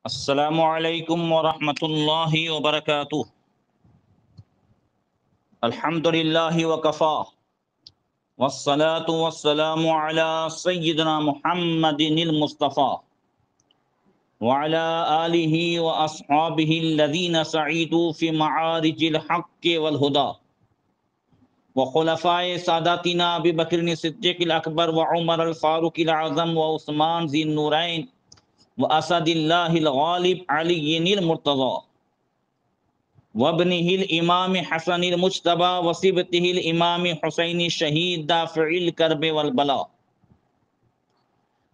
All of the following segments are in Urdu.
السلام علیکم ورحمۃ اللہ وبرکاتہ۔ الحمد للہ وکفا والصلاة والسلام علی سیدنا محمد المصطفیٰ وعلی آلہ واصحابہ الذین سعیدوا فی معارج الحق والہدی وخلفائے ساداتنا ابی بکر صدیق الاکبر وعمر الفاروق الاعظم وعثمان ذی النورین واسد اللہ الغالب علی المرتضی وابنہ الامام حسن المجتبی وصبتہ الامام حسین شہید دافع الکرب والبلا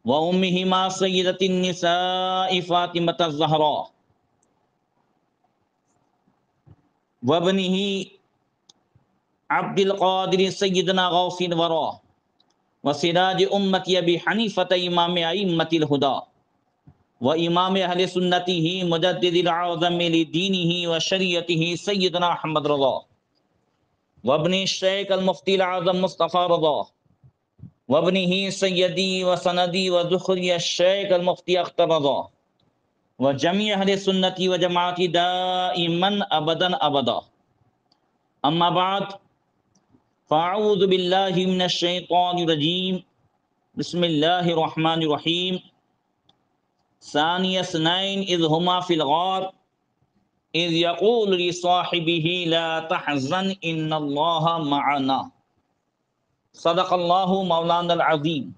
وامہما سیدۃ النساء فاطمۃ الزہراء وابنہ عبد القادر سیدنا غوث الورا وسراج امت ابی حنیفۃ امام ائمۃ الہدی وامام اہل سنتہ مجدد العظم لدینہ وشریعتہ سیدنا احمد رضا وابن الشیخ المفتی الاعظم مصطفیٰ رضا وابنہ سیدی وسندی وذخری الشیخ المفتی اختر رضا وجمیع اہل سنت وجماعت دائما ابدا ابدا۔ اما بعد فاعوذ باللہ من الشیطان الرجیم، بسم اللہ الرحمن الرحیم۔ ثانی اثنین اذ ہما فی الغار اذ یقول لصاحبہ لا تحزن ان اللہ معنا۔ صدق اللہ مولانا العظیم۔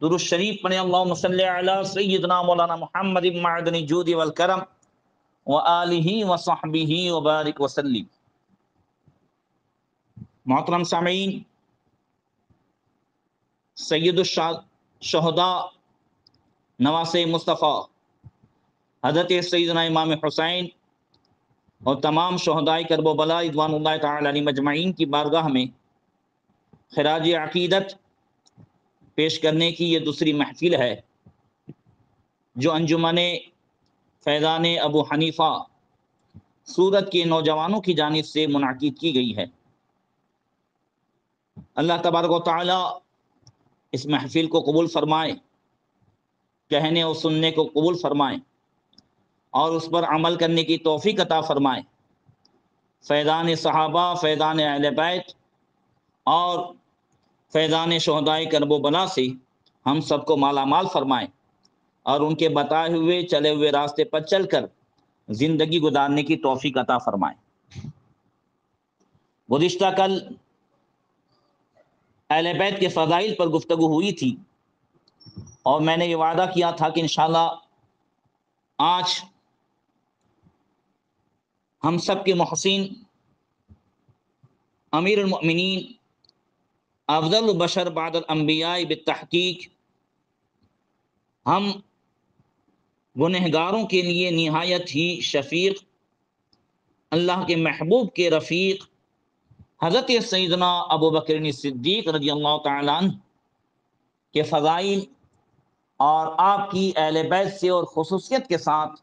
درود شریف پڑھیں، اللہم صلی علی سیدنا مولانا محمد معدن الجود والکرم وآلہ وصحبہ وبارک وسلم۔ محترم سامعین، سید الشہداء نواسۂ مصطفیٰ حضرت سیدنا امام حسین اور تمام شہدائے کرب و بلا رضوان اللہ تعالی علیہم اجمعین کی بارگاہ میں خراج عقیدت پیش کرنے کی یہ دوسری محفل ہے جو انجمن فیضان ابو حنیفہ سورت کے نوجوانوں کی جانب سے منعقد کی گئی ہے۔ اللہ تبارک و تعالی اس محفل کو قبول فرمائے، کہنے اور سننے کو قبول فرمائے اور اس پر عمل کرنے کی توفیق عطا فرمائے۔ فیضان صحابہ، فیضان اہل بیت اور فیضان شہدائے کرب و بلا سے ہم سب کو مالا مال فرمائے اور ان کے بتائے ہوئے چلے ہوئے راستے پر چل کر زندگی گزارنے کی توفیق عطا فرمائے۔ گزشتہ کل اہل بیت کے فضائل پر گفتگو ہوئی تھی اور میں نے یہ وعدہ کیا تھا کہ انشاءاللہ آج ہم سب کے محسن امیر المؤمنین افضل البشر بعد الانبیاء بالتحقیق، ہم گنہگاروں کے لیے نہایت ہی شفیق، اللہ کے محبوب کے رفیق حضرت سیدنا ابو بکر صدیق رضی اللہ تعالیٰ عنہ کے فضائل اور آپ کی اہل بیت سے اور خصوصیت کے ساتھ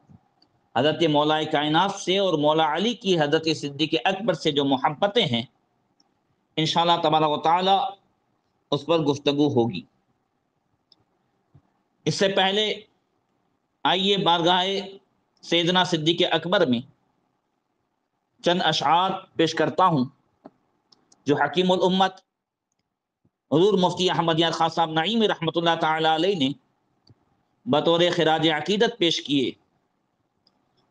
حضرت مولا کائنات سے اور مولا علی کی حضرت صدیق اکبر سے جو محبتیں ہیں، انشاءاللہ تبارک و تعالی اس پر گفتگو ہوگی۔ اس سے پہلے آئیے بارگاہ سیدنا صدیق اکبر میں چند اشعار پیش کرتا ہوں جو حکیم الامت حضور مفتی احمد یار خان صاحب نعیمی رحمۃ اللہ تعالی علیہ نے بطور خراج عقیدت پیش کیے۔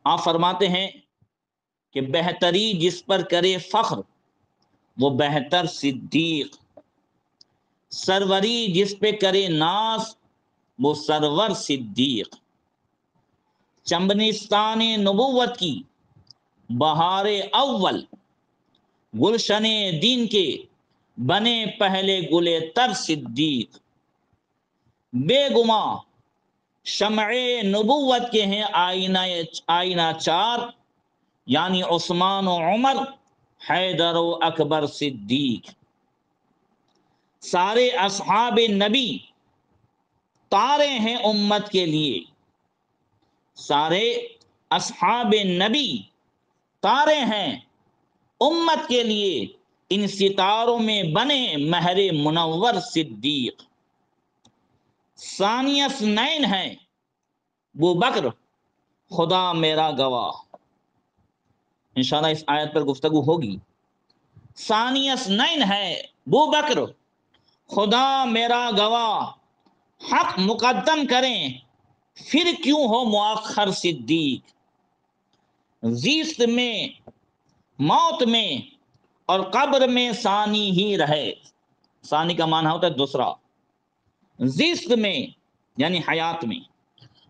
آپ فرماتے ہیں کہ بہتری جس پر کرے فخر وہ بہتر صدیق، سروری جس پہ کرے ناز وہ سرور صدیق، چمبنستان نبوت کی بہار اول، گلشن دین کے بنے پہلے گلے تر صدیق، بے گماں شمع نبوت کے ہیں آئینہ چار، یعنی عثمان و عمر، حیدر و اکبر صدیق، سارے اصحاب نبی تارے ہیں امت کے لیے، سارے اصحاب نبی تارے ہیں امت کے لیے، ان ستاروں میں بنے مہر منور صدیق، ثانی اثنین ہیں ابو بکر خدا میرا گواہ، انشاءاللہ اس آیت پر گفتگو ہوگی۔ ثانی اثنین ہے ابو بکر، خدا میرا گواہ، حق مقدم کریں پھر کیوں ہو مؤخر صدیق، زیست میں موت میں اور قبر میں ثانی ہی رہے۔ ثانی کا معنی ہوتا ہے دوسرا، زیست میں یعنی حیات میں،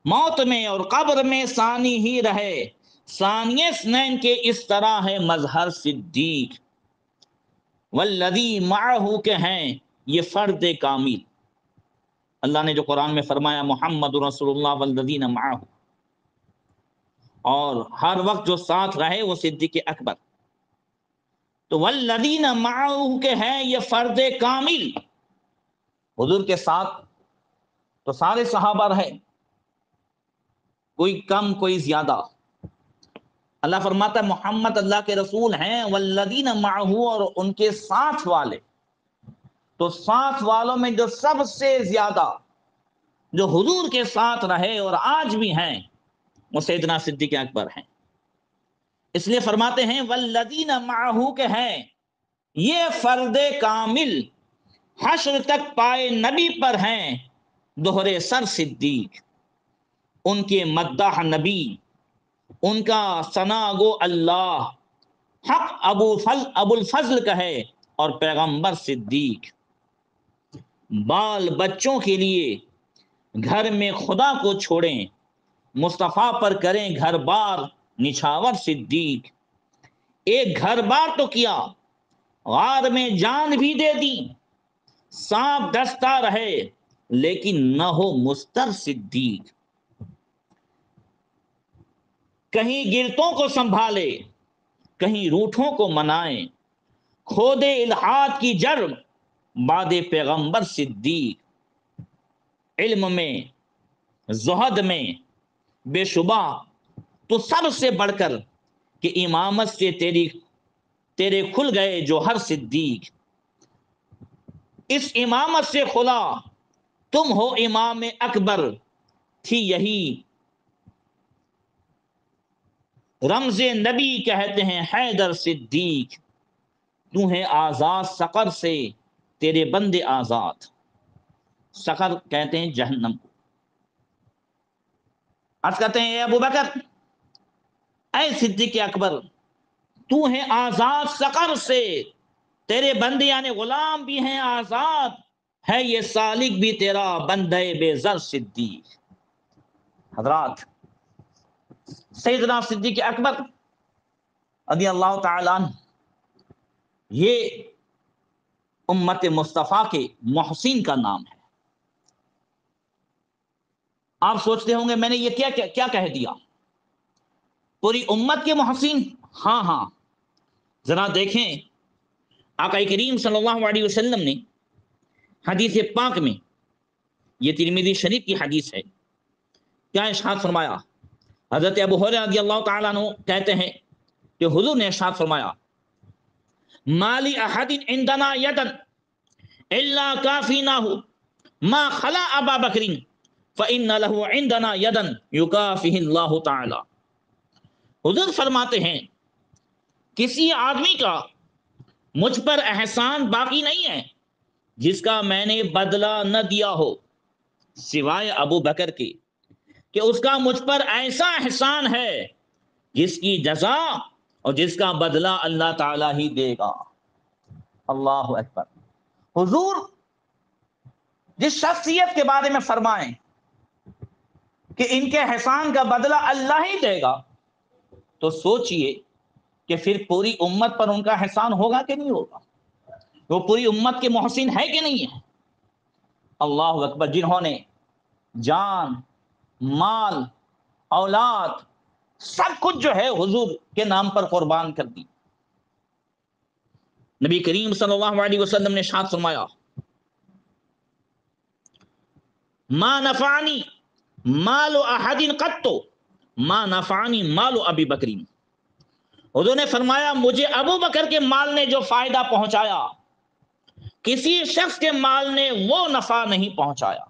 موت میں اور قبر میں ثانی ہی رہے، ثانی اثنین کے اس طرح ہے مظہر صدیق، والذی معہ کے ہیں یہ فرد کامل۔ اللہ نے جو قرآن میں فرمایا محمد رسول اللہ والذین معہ، اور ہر وقت جو ساتھ رہے وہ صدیق اکبر، تو والذین معہ کے ہیں یہ فرد کامل، حضور کے ساتھ تو سارے صحابہ رہے، کوئی کم کوئی زیادہ۔ اللہ فرماتا ہے محمد اللہ کے رسول ہیں، والذین معہ اور ان کے ساتھ والے، تو ساتھ والوں میں جو سب سے زیادہ جو حضور کے ساتھ رہے اور آج بھی ہیں وہ سیدنا صدیق اکبر ہیں۔ اس لیے فرماتے ہیں والذین معہ کے ہیں یہ فرد کامل، حشر تک پائے نبی پر ہیں دوہرے سر صدیق، ان کے مداح نبی، ان کا ثنا گو اللہ، حق ابو الفضل کہے اور پیغمبر صدیق، بال بچوں کے لیے گھر میں خدا کو چھوڑیں، مصطفیٰ پر کریں گھر بار نچھاور صدیق، ایک گھر بار تو کیا غار میں جان بھی دے دی، سانپ ڈستا رہے لیکن نہ ہو مستر صدیق، کہیں گرتوں کو سنبھالے کہیں روٹھوں کو منائیں، کھودے الحاد کی جڑ بعد پیغمبر صدیق، علم میں زہد میں بے شبہ تو سب سے بڑھ کر کہ امامت سے تیرے کھل گئے جو ہر صدیق، اس امامت سے کھلا تم ہو امام اکبر، تھی یہی رمز نبی کہتے ہیں حیدر صدیق، تو ہے آزاد سقر سے تیرے بندے آزاد، سقر کہتے ہیں جہنم کو۔ عرض کرتے ہیں اے ابو بکر، اے صدیق اکبر، تو ہے آزاد سقر سے، تیرے بندے یعنی غلام بھی ہیں آزاد، ہے یہ سالک بھی تیرا بندے بے زر صدیق۔ حضرات، سیدنا صدیق اکبر رضی اللہ تعالیٰ عنہ یہ امت مصطفیٰ کے محسن کا نام ہے۔ آپ سوچتے ہوں گے میں نے یہ کیا کہہ دیا، پوری امت کے محسن؟ ہاں ہاں، ذرا دیکھیں آقا کریم صلی اللہ علیہ وسلم نے حدیث پاک میں، یہ ترمذی شریف کی حدیث ہے، کیا ارشاد فرمایا؟ حضرت ابو ہریرہ رضی اللہ تعالیٰ عنہ کہتے ہیں کہ حضور نے ارشاد فرمایا مالی احد عندنا یدن الا کافیناہ ما خلا ابا بکر فإن له عندنا یدن یکافیہ اللہ تعالی۔ حضور فرماتے ہیں کسی آدمی کا مجھ پر احسان باقی نہیں ہے جس کا میں نے بدلہ نہ دیا ہو سوائے ابو بکر کے، کہ اس کا مجھ پر ایسا احسان ہے جس کی جزا اور جس کا بدلہ اللہ تعالی ہی دے گا۔ اللہ اکبر۔ حضور جس شخصیت کے بارے میں فرمائیں کہ ان کے احسان کا بدلہ اللہ ہی دے گا، تو سوچئے کہ پھر پوری امت پر ان کا احسان ہوگا کہ نہیں ہوگا؟ وہ پوری امت کے محسن ہے کہ نہیں ہے؟ اللہ اکبر۔ جنہوں نے جان، مال، اولاد، سب کچھ جو ہے حضور کے نام پر قربان کر دی۔ نبی کریم صلی اللہ علیہ وسلم نے ارشاد فرمایا ما نفعنی مال احد قط ما نفعنی مال ابی بکر۔ حضور نے فرمایا مجھے ابو بکر کے مال نے جو فائدہ پہنچایا کسی شخص کے مال نے وہ نفع نہیں پہنچایا۔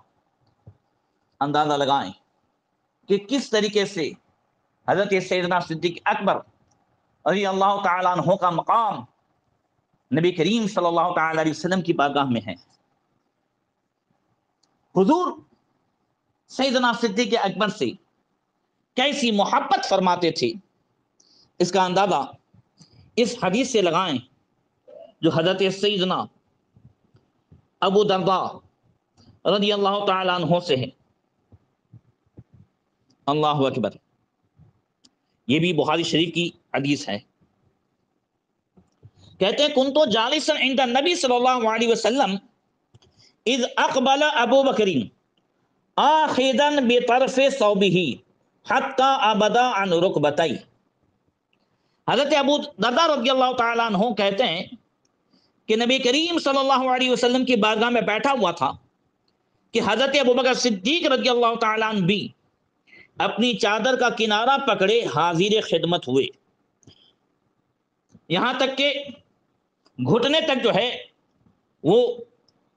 اندازہ لگائیں کہ کس طریقے سے حضرت سیدنا صدیق اکبر رضی اللہ تعالیٰ عنہ کا مقام نبی کریم صلی اللہ تعالیٰ علیہ وسلم کی بارگاہ میں ہے۔ حضور سیدنا صدیق اکبر سے کیسی محبت فرماتے تھے، اس کا اندازہ اس حدیث سے لگائیں جو حضرت سیدنا ابو درداء رضی اللہ تعالیٰ عنہ سے ہے۔ اللہ اکبر، یہ بھی بخاری شریف کی حدیث ہے۔ کہتے ہیں کنتو جالسا عند النبی صلی اللہ علیہ وسلم اذ اقبل ابو بکر آخذا بطرف ثوبہ حتی ابدا عن رکبتیہ۔ حضرت ابو درداء رضی اللہ تعالیٰ عنہ کہتے ہیں کہ نبی کریم صلی اللہ علیہ وسلم کی بارگاہ میں بیٹھا ہوا تھا کہ حضرت ابوبکر صدیق رضی اللہ تعالیٰ عنہ بھی اپنی چادر کا کنارہ پکڑے حاضر خدمت ہوئے، یہاں تک کہ گھٹنے تک جو ہے وہ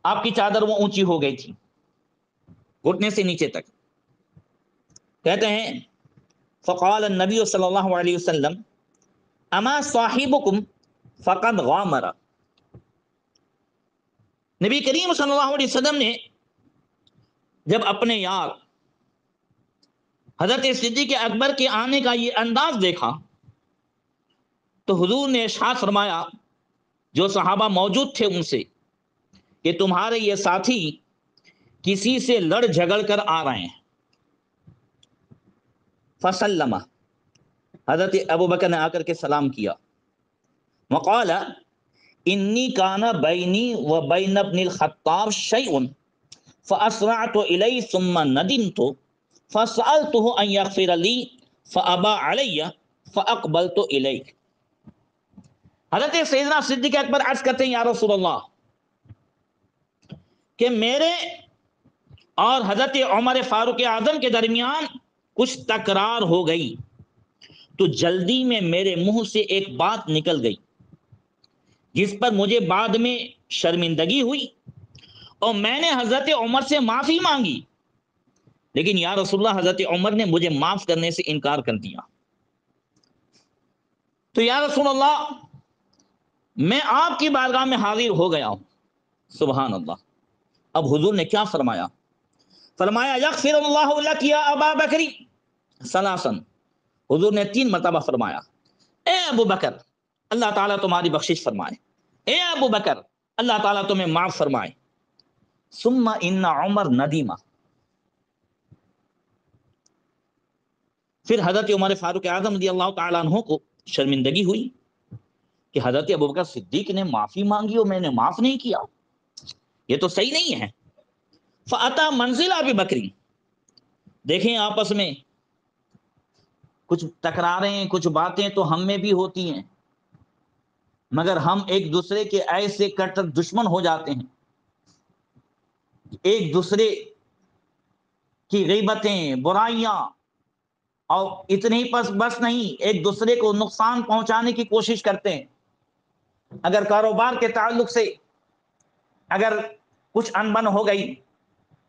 آپ کی چادر وہ اونچی ہو گئی تھی، گھٹنے سے نیچے تک۔ کہتے ہیں فقال النبی صلی اللہ علیہ وسلم اما صاحبکم فقد غامر۔ نبی کریم صلی اللہ علیہ وسلم نے جب اپنے یار حضرت صدیق اکبر کے آنے کا یہ انداز دیکھا تو حضور نے ارشاد فرمایا جو صحابہ موجود تھے ان سے کہ تمہارے یہ ساتھی کسی سے لڑ جھگڑ کر آ رہے ہیں۔ فسلم، حضرت ابوبکر نے آ کر کے سلام کیا۔ وقال انی کان بینی و بین ابن الخطاب شیء فاسرعت الیہ ثم ندمت فسألته ان یغفر لی فابى علی فاقبلت الیہ۔ حضرت سیدنا صدیق اکبر عرض کرتے ہیں یا رسول اللہ کہ میرے اور حضرت عمر فاروق اعظم کے درمیان کچھ تکرار ہو گئی تو جلدی میں میرے منہ سے ایک بات نکل گئی جس پر مجھے بعد میں شرمندگی ہوئی اور میں نے حضرت عمر سے معافی مانگی، لیکن یا رسول اللہ حضرت عمر نے مجھے معاف کرنے سے انکار کر دیا۔ تو یا رسول اللہ میں آپ کی بارگاہ میں حاضر ہو گیا ہوں۔ سبحان اللہ۔ اب حضور نے کیا فرمایا؟ فرمایا یغفر اللہ لک یا ابا بکر ثلاثا۔ حضور نے 3 مرتبہ فرمایا اے ابو بکر اللہ تعالیٰ تمہاری بخشش فرمائے، اے ابو بکر اللہ تعالیٰ تمہیں معاف فرمائے۔ ثم ان عمر ندیمہ، پھر حضرت عمر فاروق اعظم رضی اللہ تعالیٰ عنہ کو شرمندگی ہوئی کہ حضرت ابوبکر صدیق نے معافی مانگی اور میں نے معاف نہیں کیا، یہ تو صحیح نہیں ہے۔ فاتا منزل ابی بکر، دیکھیں آپس میں کچھ تکراریں کچھ باتیں تو ہم میں بھی ہوتی ہیں، مگر ہم ایک دوسرے کے ایسے کٹر دشمن ہو جاتے ہیں، ایک دوسرے کی غیبتیں برائیاں اور اتنے ہی بس نہیں، ایک دوسرے کو نقصان پہنچانے کی کوشش کرتے ہیں۔ اگر کاروبار کے تعلق سے اگر کچھ انبن ہو گئی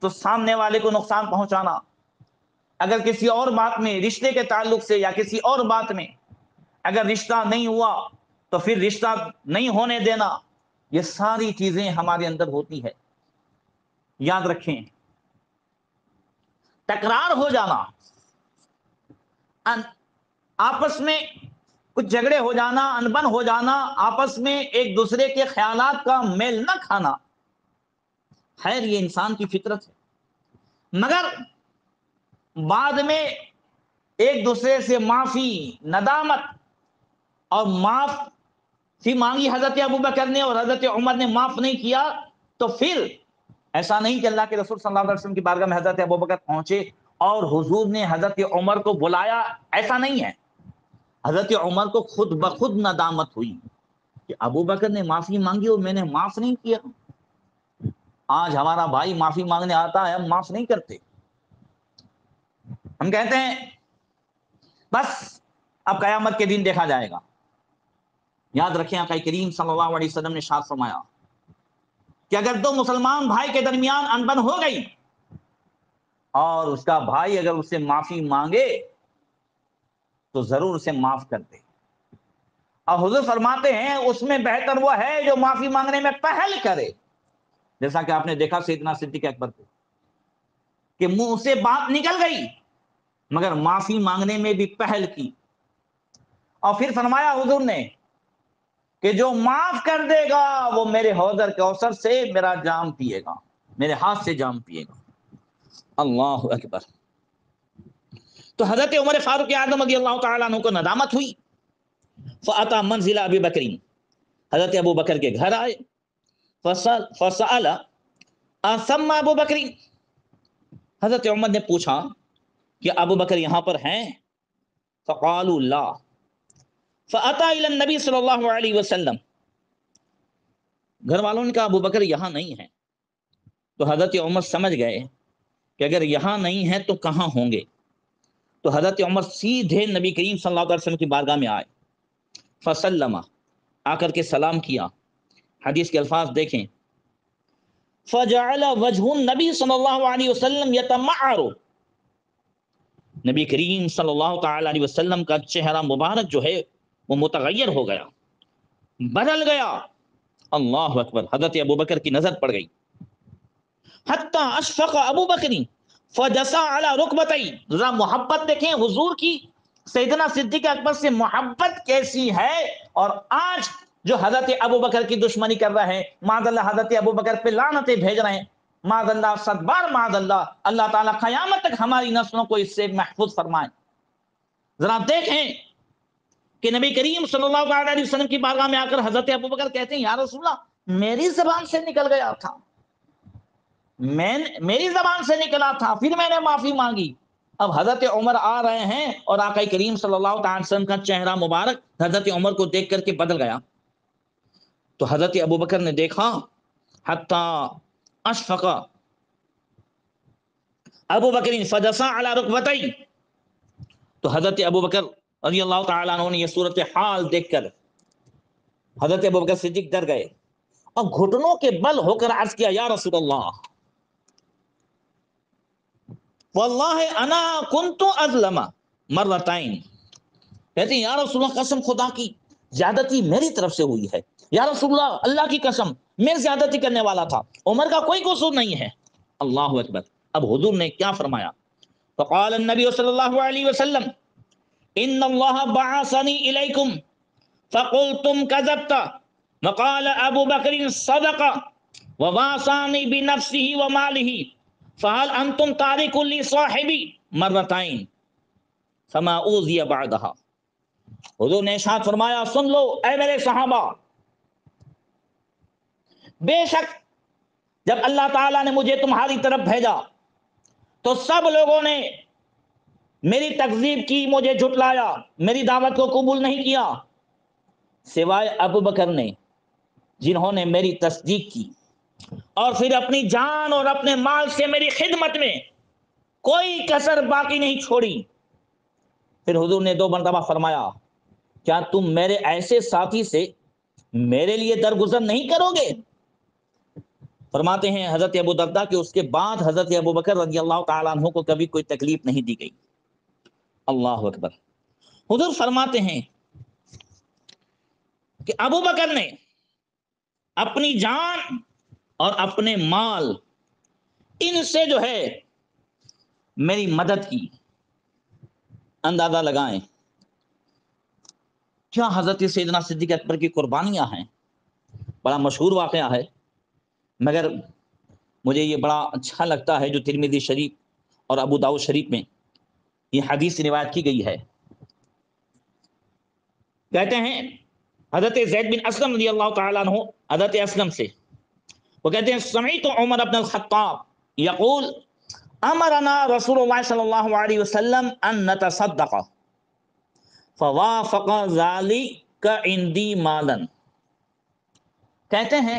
تو سامنے والے کو نقصان پہنچانا، اگر کسی اور بات میں رشتے کے تعلق سے یا کسی اور بات میں اگر رشتہ نہیں ہوا تو پھر رشتہ نہیں ہونے دینا، یہ ساری چیزیں ہمارے اندر ہوتی ہے۔ یاد رکھیں تکرار ہو جانا، آپس میں کچھ جھگڑے ہو جانا، انبن ہو جانا، آپس میں ایک دوسرے کے خیالات کا میل نہ کھانا، خیر یہ انسان کی فطرت ہے، مگر بعد میں ایک دوسرے سے معافی ندامت اور معافی مانگی حضرت ابوبکر نے اور حضرت عمر نے معاف نہیں کیا، تو پھر ایسا نہیں کہ اللہ کے رسول صلی اللہ علیہ وسلم کی بارگاہ میں حضرت ابوبکر پہنچے اور حضور نے حضرت عمر کو بلایا، ایسا نہیں ہے۔ حضرت عمر کو خود بخود ندامت ہوئی کہ ابوبکر نے معافی مانگی اور میں نے معاف نہیں کیا۔ آج ہمارا بھائی معافی مانگنے آتا ہے، ہم معاف نہیں کرتے، ہم کہتے ہیں بس اب قیامت کے دن دیکھا جائے گا۔ یاد رکھیں آقا کریم صلی اللہ علیہ وسلم نے ارشاد فرمایا کہ اگر 2 مسلمان بھائی کے درمیان انبن ہو گئی اور اس کا بھائی اگر اس سے معافی مانگے تو ضرور اسے معاف کر دے. اور حضور فرماتے ہیں اس میں بہتر وہ ہے جو معافی مانگنے میں پہل کرے. جیسا کہ آپ نے دیکھا سیدنا صدیق اکبر کو کہ منہ سے بات نکل گئی مگر معافی مانگنے میں بھی پہل کی. اور پھر فرمایا حضور نے کہ جو معاف کر دے گا وہ میرے حوض کوثر سے میرا جام پیے گا، میرے ہاتھ سے جام پیے گا. اللہ اکبر. تو حضرت عمر فاروق اعظم رضی اللہ تعالیٰ عنہ کو ندامت ہوئی. فاتا منزل ابی بکر، حضرت ابو بکر کے گھر آئے. فسأل اسم ابو بکر، حضرت عمر نے پوچھا کہ ابو بکر یہاں پر ہیں؟ فقالوا لا. فاتا الى النبی صلی اللہ علیہ وسلم، گھر والوں نے کہا ابو بکر یہاں نہیں ہیں. تو حضرت عمر سمجھ گئے کہ اگر یہاں نہیں ہیں تو کہاں ہوں گے. تو حضرت عمر سیدھے نبی کریم صلی اللہ علیہ وسلم کی بارگاہ میں آئے. فسلم، آ کر کے سلام کیا. حدیث کے الفاظ دیکھیں. فجعل وجہ النبی صلی اللہ علیہ وسلم یتمعر، نبی کریم صلی اللہ تعالی علیہ وسلم کا چہرہ مبارک جو ہے وہ متغیر ہو گیا، بدل گیا. اللہ اکبر. حضرت ابو بکر کی نظر پڑ گئی. حتی اشفق ابو بکر فجسا علی رکبتئی. ذرا محبت دیکھیں حضور کی سیدنا صدیق اکبر سے محبت کیسی ہے. اور آج جو حضرت ابو بکر کی دشمنی کر رہے ہیں، معاذ اللہ حضرت ابو بکر پہ لعنتیں بھیج رہے ہیں، معاذ اللہ، صد بار معاذ اللہ. اللہ تعالیٰ قیامت تک ہماری نسلوں کو اس سے محفوظ فرمائے. ذرا دیکھیں کہ نبی کریم صلی اللہ علیہ وسلم کی بارگاہ میں آ کر حضرت ابو بکر کہتے ہیں یا رسول اللہ میری زبان سے نکل گیا تھا، میری زبان سے نکلا تھا، پھر میں نے معافی مانگی. اب حضرت عمر آ رہے ہیں اور آقا کریم صلی اللہ تعالی وسلم کا چہرہ مبارک حضرت عمر کو دیکھ کر کے بدل گیا. تو حضرت ابو بکر نے دیکھا. حتی اشفق ابو بکر فجسا علی رکبتئی. تو حضرت ابو بکر رضی اللہ تعالیٰ عنہ نے یہ صورت حال دیکھ کر حضرت ابو بکر صدیق ڈر گئے اور گھٹنوں کے بل ہو کر عرض کیا یا رسول اللہ واللہ انا کنت اظلم مرتين. کہتے ہیں یا رسول اللہ قسم خدا کی زیادتی میری طرف سے ہوئی ہے. یا رسول اللہ اللہ کی قسم میں زیادتی کرنے والا تھا، عمر کا کوئی قصور نہیں ہے. اللہ اکبر. اب حضور نے کیا فرمایا؟ فقال النبی صلی اللہ علیہ وسلم ان اللہ بعثنی الیکم فقلتم کذبت وقال ابو بکر صدق وواصانی بنفسہ ومالہ فهل انتم تارک لصاحبی مرتين فما اوذی بعدها. حضور نے ارشاد فرمایا سن لو اے میرے صحابہ، بے شک جب اللہ تعالیٰ نے مجھے تمہاری طرف بھیجا تو سب لوگوں نے میری تکذیب کی، مجھے جھٹلایا، میری دعوت کو قبول نہیں کیا، سوائے ابو بکر نے جنہوں نے میری تصدیق کی اور پھر اپنی جان اور اپنے مال سے میری خدمت میں کوئی کسر باقی نہیں چھوڑی. پھر حضور نے دو مرتبہ فرمایا کیا تم میرے ایسے ساتھی سے میرے لیے درگزر نہیں کرو گے؟ فرماتے ہیں حضرت ابو درداء کہ اس کے بعد حضرت ابو بکر رضی اللہ تعالیٰ عنہ کو کبھی کوئی تکلیف نہیں دی گئی. اللہ اکبر. حضور فرماتے ہیں کہ ابو بکر نے اپنی جان اور اپنے مال ان سے جو ہے میری مدد کی. اندازہ لگائیں کیا حضرت سیدنا صدیق اکبر کی قربانیاں ہیں. بڑا مشہور واقعہ ہے مگر مجھے یہ بڑا اچھا لگتا ہے جو ترمذی شریف اور ابو داؤد شریف میں یہ حدیث روایت کی گئی ہے. کہتے ہیں حضرت زید بن اسلم رضی اللہ تعالیٰ عنہ حضرت اسلم سے وہ کہتے ہیں سمعت عمر بن الخطاب یقول امرنا رسول اللہ صلی اللہ علیہ وسلم ان نتصدق فوافق ذلك عندي مالا. کہتے ہیں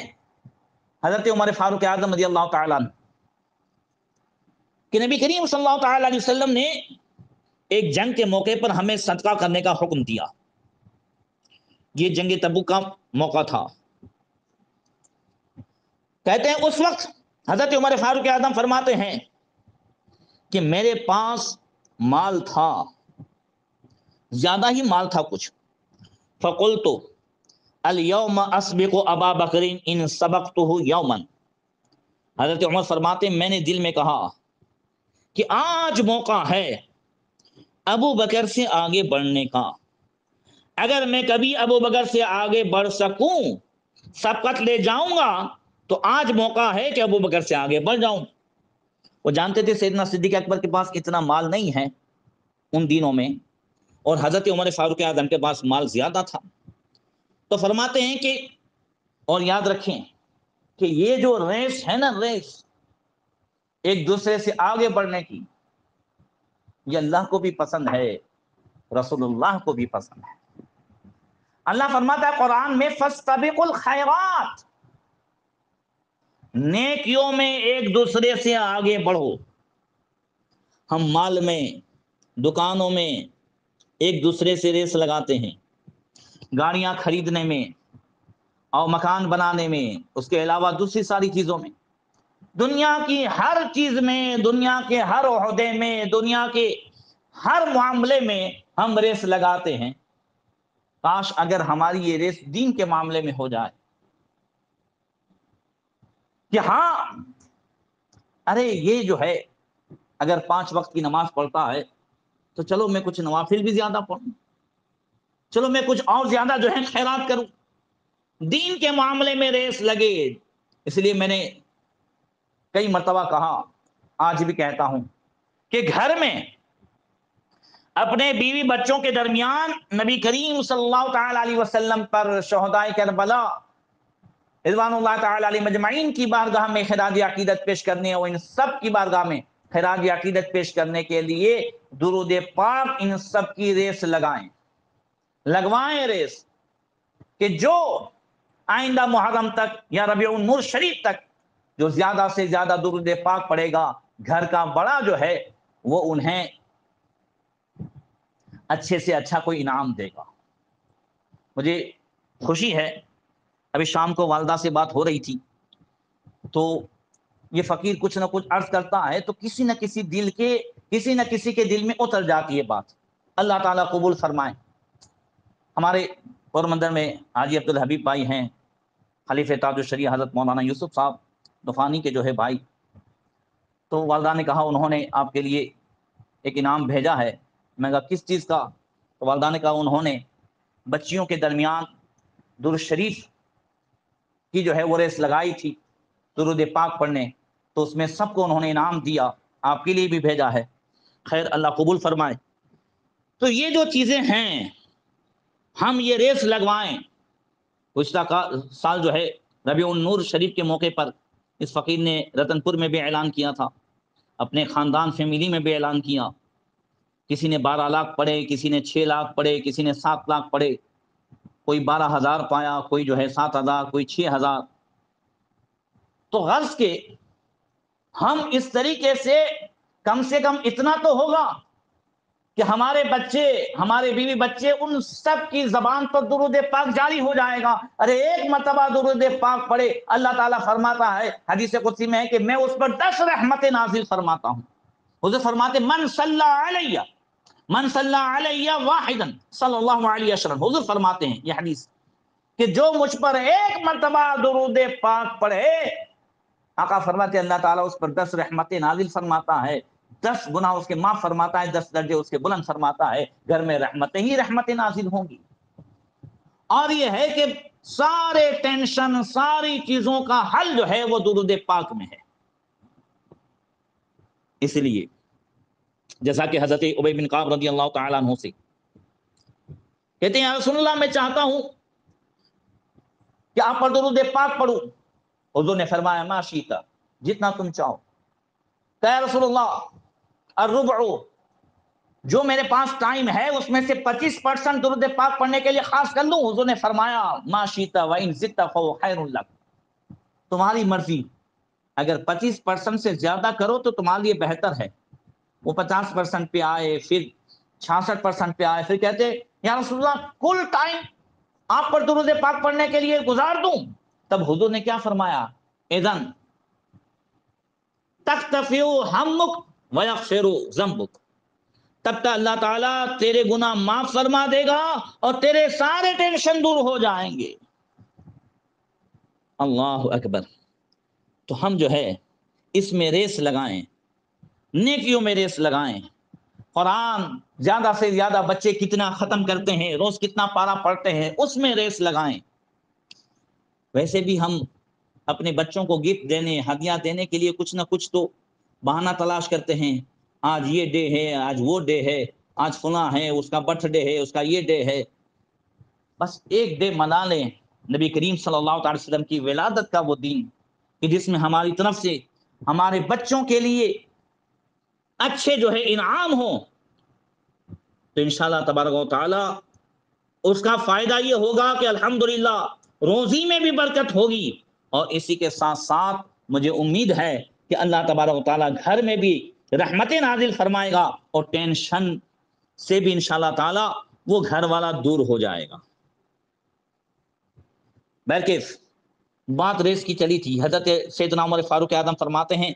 حضرت عمر فاروق اعظم رضی اللہ تعالیٰ عنہ کہ نبی کریم صلی اللہ تعالیٰ علیہ وسلم نے ایک جنگ کے موقع پر ہمیں صدقہ کرنے کا حکم دیا. یہ جنگ تبوک کا موقع تھا. کہتے ہیں اس وقت حضرت عمر فاروق اعظم فرماتے ہیں کہ میرے پاس مال تھا زیادہ ہی مال تھا کچھ. فقلت الیوم اسبق ابا بکر ان سبقتہ یوما. حضرت عمر فرماتے میں نے دل میں کہا کہ آج موقع ہے ابو بکر سے آگے بڑھنے کا. اگر میں کبھی ابو بکر سے آگے بڑھ سکوں، سبقت لے جاؤں گا، تو آج موقع ہے کہ ابو بکر سے آگے بڑھ جاؤں. وہ جانتے تھے سیدنا صدیق اکبر کے پاس اتنا مال نہیں ہے ان دنوں میں، اور حضرت عمر فاروق اعظم کے پاس مال زیادہ تھا. تو فرماتے ہیں کہ، اور یاد رکھیں کہ یہ جو ریس ہے نا، ریس ایک دوسرے سے آگے بڑھنے کی، یہ اللہ کو بھی پسند ہے، رسول اللہ کو بھی پسند ہے. اللہ فرماتا ہے قرآن میں فاستبقوا الخیرات، نیکیوں میں ایک دوسرے سے آگے بڑھو. ہم مال میں، دکانوں میں ایک دوسرے سے ریس لگاتے ہیں، گاڑیاں خریدنے میں اور مکان بنانے میں، اس کے علاوہ دوسری ساری چیزوں میں، دنیا کی ہر چیز میں، دنیا کے ہر عہدے میں، دنیا کے ہر معاملے میں ہم ریس لگاتے ہیں. کاش اگر ہماری یہ ریس دین کے معاملے میں ہو جائے کہ ہاں ارے یہ جو ہے اگر 5 وقت کی نماز پڑھتا ہے تو چلو میں کچھ نوافل بھی زیادہ پڑھوں، چلو میں کچھ اور زیادہ جو ہے خیرات کروں. دین کے معاملے میں ریس لگے. اس لیے میں نے کئی مرتبہ کہا، آج بھی کہتا ہوں کہ گھر میں اپنے بیوی بچوں کے درمیان نبی کریم صلی اللہ تعالی علیہ وسلم پر، شہدائے کربلا رضوان اللہ تعالی علیہ مجمعین کی بارگاہ میں خراج عقیدت پیش کرنے، اور ان سب کی بارگاہ میں خراج عقیدت پیش کرنے کے لیے درود پاک ان سب کی ریس لگائیں، لگوائیں ریس، کہ جو آئندہ محرم تک یا ربیع النور شریف تک جو زیادہ سے زیادہ درود پاک پڑھے گا، گھر کا بڑا جو ہے وہ انہیں اچھے سے اچھا کوئی انعام دے گا. مجھے خوشی ہے، ابھی شام کو والدہ سے بات ہو رہی تھی، تو یہ فقیر کچھ نہ کچھ عرض کرتا ہے تو کسی نہ کسی کے دل میں اتر جاتی ہے بات. اللہ تعالیٰ قبول فرمائے. ہمارے پورمندر میں حاجی عبدالحبیب بھائی ہیں، خلیفہ تاج الشریعہ حضرت مولانا یوسف صاحب دفانی کے جو ہے بھائی، تو والدہ نے کہا انہوں نے آپ کے لیے ایک انعام بھیجا ہے. میں کہا کس چیز کا؟ تو والدہ نے کہا انہوں نے بچیوں کے درمیان درود شریف کی جو ہے وہ ریس لگائی تھی، درود پاک پڑھنے، تو اس میں سب کو انہوں نے انعام دیا، آپ کے لیے بھی بھیجا ہے. خیر اللہ قبول فرمائے. تو یہ جو چیزیں ہیں ہم یہ ریس لگوائیں. گزشتہ سال جو ہے ربیع النور شریف کے موقع پر اس فقیر نے رتن پور میں بھی اعلان کیا تھا، اپنے خاندان فیملی میں بھی اعلان کیا. کسی نے 12 لاکھ پڑھے، کسی نے 6 لاکھ پڑھے، کسی نے 7 لاکھ پڑھے، کوئی 12,000 پایا، کوئی جو ہے 7,000، کوئی 6,000. تو غرض کے ہم اس طریقے سے کم اتنا تو ہوگا کہ ہمارے بچے، ہمارے بیوی بچے، ان سب کی زبان پر درود پاک جاری ہو جائے گا. ارے ایک مرتبہ درود پاک پڑھے، اللہ تعالیٰ فرماتا ہے حدیث قدسی میں ہے کہ میں اس پر 10 رحمتیں نازل فرماتا ہوں. حضور فرماتے من صلی علیہ واحدا صلی اللہ علیہ وسلم. حضور فرماتے ہیں یہ حدیث کہ جو مجھ پر ایک مرتبہ درود پاک پڑھے، آقا فرماتے ہیں اللہ تعالیٰ اس پر 10 رحمتیں نازل فرماتا ہے، 10 گناہ اس کے معاف فرماتا ہے، 10 درجے اس کے بلند فرماتا ہے. گھر میں رحمتیں ہی رحمتیں نازل ہوں گی. اور یہ ہے کہ سارے ٹینشن، ساری چیزوں کا حل جو ہے وہ درود پاک میں ہے. اس لیے جیسا کہ حضرت ابی بن کعب رضی اللہ تعالی عنہ سے کہتے ہیں یا رسول اللہ میں چاہتا ہوں کہ آپ پر درود پاک پڑھوں. حضور نے فرمایا ما شئت، جتنا تم چاہو. کہ یا رسول اللہ الربع، جو میرے پاس ٹائم ہے اس میں سے 25% درود پاک پڑھنے کے لیے خاص کر لوں. حضور نے فرمایا ما شئت وان زدت فهو خیر لک، تمہاری مرضی، اگر 25% سے زیادہ کرو تو تمہارے لیے بہتر ہے. وہ 50% پہ آئے، پھر 66% پہ آئے، پھر کہتے یا رسول اللہ کل ٹائم آپ پر درود پاک پڑھنے کے لیے گزار دوں. تب حضور نے کیا فرمایا؟ اذن تختفی ہمک ویغفر ذنبک، تب تک اللہ تعالیٰ تیرے گناہ معاف فرما دے گا اور تیرے سارے ٹینشن دور ہو جائیں گے۔ اللہ اکبر۔ تو ہم جو ہے اس میں ریس لگائیں، نیکیوں میں ریس لگائیں۔ قرآن زیادہ سے زیادہ بچے کتنا ختم کرتے ہیں، روز کتنا پارہ پڑھتے ہیں، اس میں ریس لگائیں۔ ویسے بھی ہم اپنے بچوں کو گفٹ دینے، ہدیہ دینے کے لیے کچھ نہ کچھ تو بہانہ تلاش کرتے ہیں۔ آج یہ ڈے ہے، آج وہ ڈے ہے، آج فلاں ہے، اس کا برتھ ڈے ہے، اس کا یہ ڈے ہے۔ بس ایک ڈے منا لیں، نبی کریم صلی اللہ تعالی وسلم کی ولادت کا وہ دن، کہ جس میں ہماری طرف سے ہمارے بچوں کے لیے اچھے جو ہے انعام ہوں، تو انشاءاللہ تبارک و تعالی اس کا فائدہ یہ ہوگا کہ الحمدللہ روزی میں بھی برکت ہوگی، اور اسی کے ساتھ ساتھ مجھے امید ہے کہ اللہ تبارک و تعالی گھر میں بھی رحمتیں نازل فرمائے گا، اور ٹینشن سے بھی انشاءاللہ تعالی وہ گھر والا دور ہو جائے گا۔ بلکہ بات ریس کی چلی تھی، حضرت سیدنا عمر فاروق اعظم فرماتے ہیں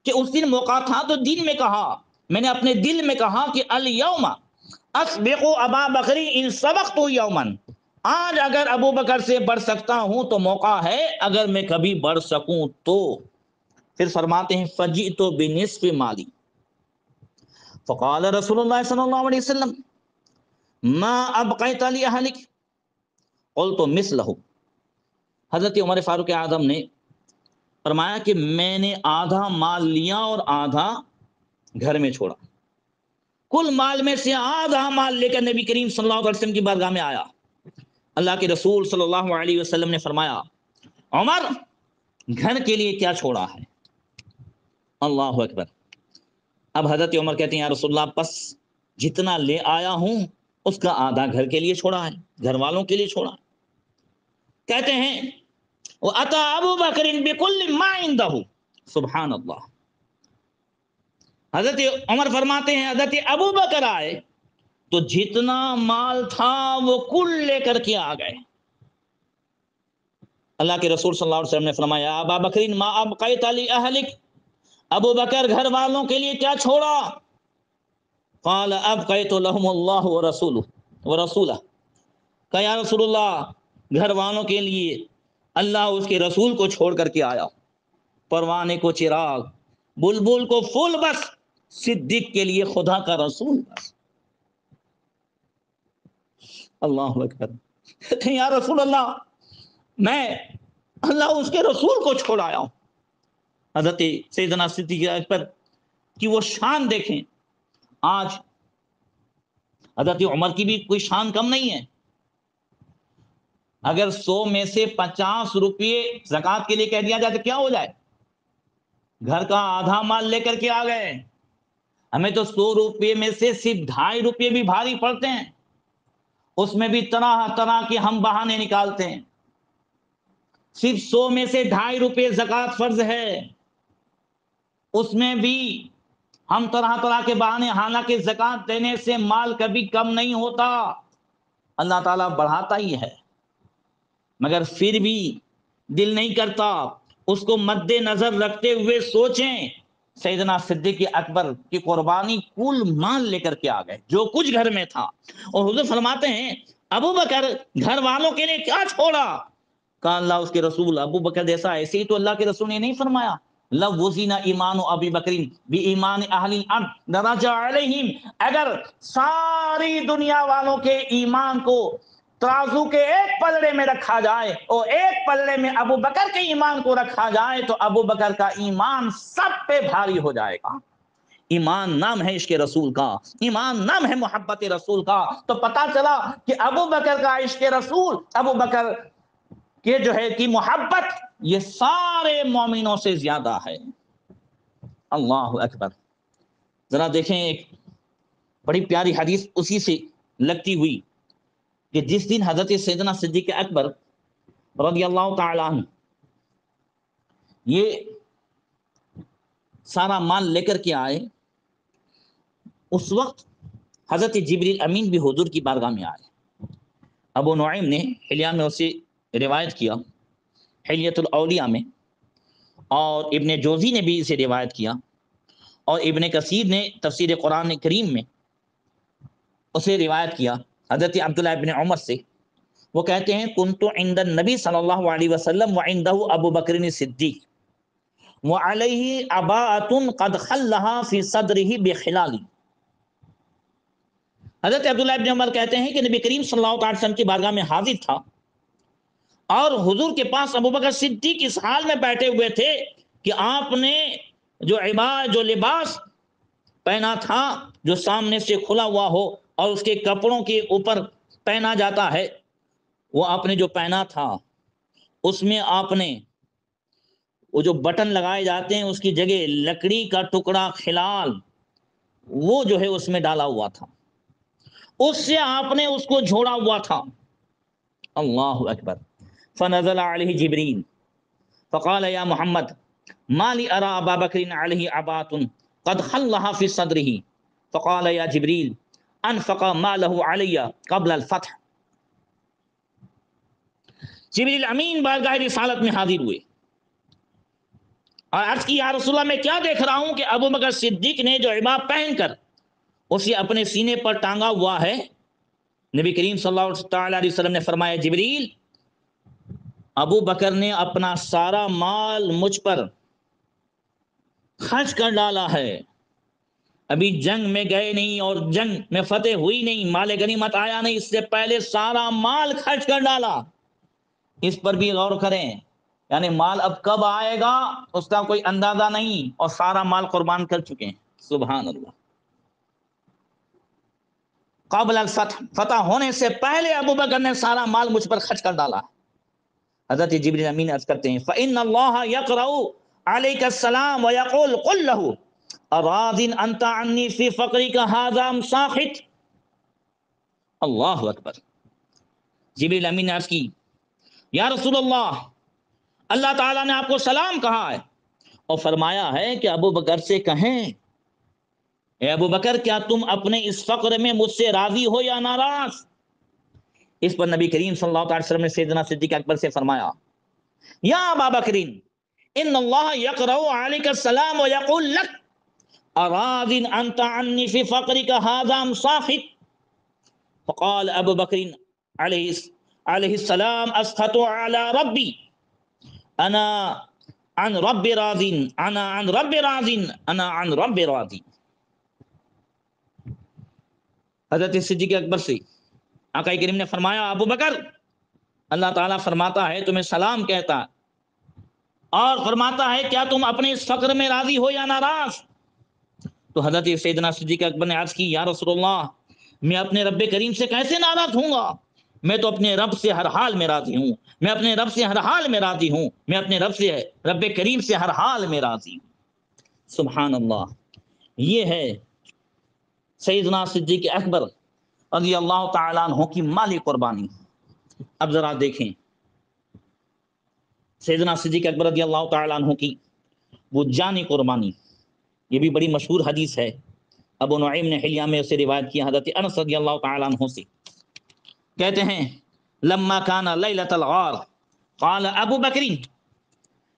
کہ اس دن موقع تھا تو دل میں کہا، میں نے اپنے دل میں کہا کہ الیوم اسبق ابا بکر ان سبقت یوما، آج اگر ابو بکر سے بڑھ سکتا ہوں تو موقع ہے اگر میں کبھی بڑھ سکوں تو۔ پھر فرماتے ہیں فجئت بنصف مالی، فقال رسول اللہ صلی اللہ علیہ وسلم ما ابقیت لاہلک، قلت مثلہ۔ حضرت عمر فاروق اعظم نے فرمایا کہ میں نے آدھا مال لیا اور آدھا گھر میں چھوڑا۔ کل مال میں سے آدھا مال لے کر نبی کریم صلی اللہ علیہ وسلم کی بارگاہ میں آیا۔ اللہ کے رسول صلی اللہ علیہ وسلم نے فرمایا عمر گھر کے لیے کیا چھوڑا ہے؟ اللہ اکبر۔ اب حضرت عمر کہتے ہیں یا رسول اللہ بس جتنا لے آیا ہوں اس کا آدھا گھر کے لیے چھوڑا ہے، گھر والوں کے لیے چھوڑا ہے۔ کہتے ہیں وَأَتَى أَبُو بَكْرٍ بِكُلِّ مَا عِندَهُ، سبحان اللہ۔ حضرت عمر فرماتے ہیں حضرت ابو بکر آئے تو جتنا مال تھا وہ کل لے کر کے آ گئے۔ اللہ کے رسول صلی اللہ علیہ وسلم نے فرمایا ابا بکر ما ابقیت لأہلک، ابو بکر گھر والوں کے لیے کیا چھوڑا؟ قال ابقیت لهم اللہ ورسولہ، کہ یا رسول اللہ گھر والوں کے لیے اللہ اس کے رسول کو چھوڑ کر کے آیا، پروانے کو چراغ، بلبل کو پھول، بس صدیق کے لیے خدا کا رسول بس۔ اللہ اکبر۔ یا رسول اللہ میں اللہ اس کے رسول کو چھوڑ آیا ہوں۔ حضرت سیدنا صدیق اکبر کی وہ شان دیکھیں۔ آج حضرت عمر کی بھی کوئی شان کم نہیں ہے۔ اگر 100 میں سے 50 روپے زکوٰۃ کے لیے کہہ دیا جائے تو کیا ہو جائے؟ گھر کا آدھا مال لے کر کے آ گئے۔ ہمیں تو 100 روپے میں سے صرف 2.5 روپے بھی بھاری پڑتے ہیں، اس میں بھی طرح طرح کے ہم بہانے نکالتے ہیں۔ صرف 100 میں سے 2.5 روپے زکوٰۃ فرض ہے، اس میں بھی ہم طرح طرح کے بہانے، حالانکہ زکوٰۃ دینے سے مال کبھی کم نہیں ہوتا، اللہ تعالیٰ بڑھاتا ہی ہے، مگر پھر بھی دل نہیں کرتا۔ اس کو مد نظر رکھتے ہوئے سوچیں، سیدنا صدیق اکبر کی قربانی کل مال لے کر کے آ گئے، جو کچھ گھر میں تھا۔ اور حضور فرماتے ہیں ابو بکر گھر والوں کے لیے کیا چھوڑا؟ کہا اللہ اس کے رسول، ابو بکر جیسا ایسے ہی تو اللہ کے رسول نے نہیں فرمایا لو وزن ایمان ابی بکر بی ایمان اہل الارض لرجع علیہم، اگر ساری دنیا والوں کے ایمان کو ترازو کے ایک پلڑے میں رکھا جائے اور ایک پلڑے میں ابو بکر کے ایمان کو رکھا جائے تو ابو بکر کا ایمان سب پہ بھاری ہو جائے گا۔ ایمان نام ہے عشق رسول کا، ایمان نام ہے محبت رسول کا۔ تو پتا چلا کہ ابو بکر کا عشق رسول، ابو بکر کے جو ہے کہ محبت یہ سارے مومنوں سے زیادہ ہے۔ اللہ اکبر۔ ذرا دیکھیں ایک بڑی پیاری حدیث اسی سے لگتی ہوئی کہ جس دن حضرت سیدنا صدیق اکبر رضی اللہ تعالی عنہ یہ سارا مال لے کر کے آئے، اس وقت حضرت جبریل امین بھی حضور کی بارگاہ میں آئے۔ ابو نعیم نے حلیہ میں اسے روایت کیا، حلیۃ الاولیاء میں، اور ابن جوزی نے بھی اسے روایت کیا، اور ابن کثیر نے تفسیر قرآن کریم میں اسے روایت کیا حضرت عبداللہ ابن عمر سے، وہ کہتے ہیں کنت عند النبی صلی اللہ علیہ وسلم وعندہ ابو بکر صدیق وعلیہ عباءۃ قد خلھا فی صدرہ بخلال۔ حضرت عبداللہ ابن عمر کہتے ہیں کہ نبی کریم صلی اللہ علیہ وسلم کی بارگاہ میں حاضر تھا اور حضور کے پاس ابو بکر صدیق اس حال میں بیٹھے ہوئے تھے کہ آپ نے جو لباس پہنا تھا جو سامنے سے کھلا ہوا ہو اور اس کے کپڑوں کے اوپر پہنا جاتا ہے، وہ آپ نے جو پہنا تھا اس میں آپ نے وہ جو بٹن لگائے جاتے ہیں اس کی جگہ لکڑی کا ٹکڑا خلال وہ جو ہے اس میں ڈالا ہوا تھا، اس سے آپ نے اس کو جھوڑا ہوا تھا۔ اللہ اکبر۔ فنزل علیہ جبریل فقال یا محمد ما لی ارى ابا بکر علیہ عباۃ قد خلھا فی صدرہ فقال یا جبریل انفق مالہ علی قبل الفتح۔ جبریل امین بارگاہ رسالت میں حاضر ہوئے اور عرض کی یا رسول اللہ میں کیا دیکھ رہا ہوں کہ ابو بکر صدیق نے جو عبا پہن کر اسے اپنے سینے پر ٹانگا ہوا ہے۔ نبی کریم صلی اللہ تعالی علیہ وسلم نے فرمایا جبریل ابو بکر نے اپنا سارا مال مجھ پر خرچ کر ڈالا ہے، ابھی جنگ میں گئے نہیں اور جنگ میں فتح ہوئی نہیں، مال غنیمت آیا نہیں، اس سے پہلے سارا مال خرچ کر ڈالا۔ اس پر بھی غور کریں، یعنی مال اب کب آئے گا اس کا کوئی اندازہ نہیں، اور سارا مال قربان کر چکے ہیں۔ سبحان اللہ۔ قبل الفتح، فتح ہونے سے پہلے ابو بکر نے سارا مال مجھ پر خرچ کر ڈالا۔ حضرت جبریل امین عرض کرتے ہیں فإن اللہ یقرأ علیک السلام ویقول قل لہ اراض انت عنی فی فقرک ھذا ام ساخط۔ اللہ اکبر۔ جبریل امین نے عرض کی یا رسول اللہ، اللہ تعالیٰ نے آپ کو سلام کہا ہے اور فرمایا ہے کہ ابو بکر سے کہیں اے ابو بکر کیا تم اپنے اس فقر میں مجھ سے راضی ہو یا ناراض؟ اس پر نبی کریم صلی اللہ علیہ وسلم نے سیدنا صدیق اکبر سے فرمایا یا ابا بکر ان اللہ یقرأ علیک السلام ویقول لک اراض انت عنی فی فقرک ھذا ام ساخط۔ فقال ابو بکر علیہ السلام اسخط علی ربی انا عن رب راض انا عن رب راض انا عن رب راض۔ حضرت صدیق اکبر سے آقا کریم نے فرمایا ابو بکر اللہ تعالیٰ فرماتا ہے تمہیں سلام کہتا اور فرماتا ہے کیا تم اپنے اس فقر میں راضی ہو یا ناراض؟ تو حضرت سیدنا صدیق اکبر نے عرض کی یا رسول اللہ میں اپنے رب کریم سے کیسے ناراض ہوں گا، میں تو اپنے رب سے ہر حال میں راضی ہوں، میں اپنے رب سے ہر حال میں راضی ہوں، میں اپنے رب کریم سے ہر حال میں راضی ہوں۔ سبحان اللہ۔ یہ ہے سیدنا صدیق اکبر رضی اللہ تعالیٰ عنہ کی مالی قربانی۔ اب ذرا دیکھیں سیدنا صدیق اکبر رضی اللہ تعالیٰ عنہ کی وہ جانی قربانی، یہ بھی بڑی مشہور حدیث ہے، ابو نعیم نے حلیہ میں اسے روایت کیا حضرت انس رضی اللہ تعالیٰ عنہ سے، کہتے ہیں لما کان لیلۃ الغار قال ابو بکر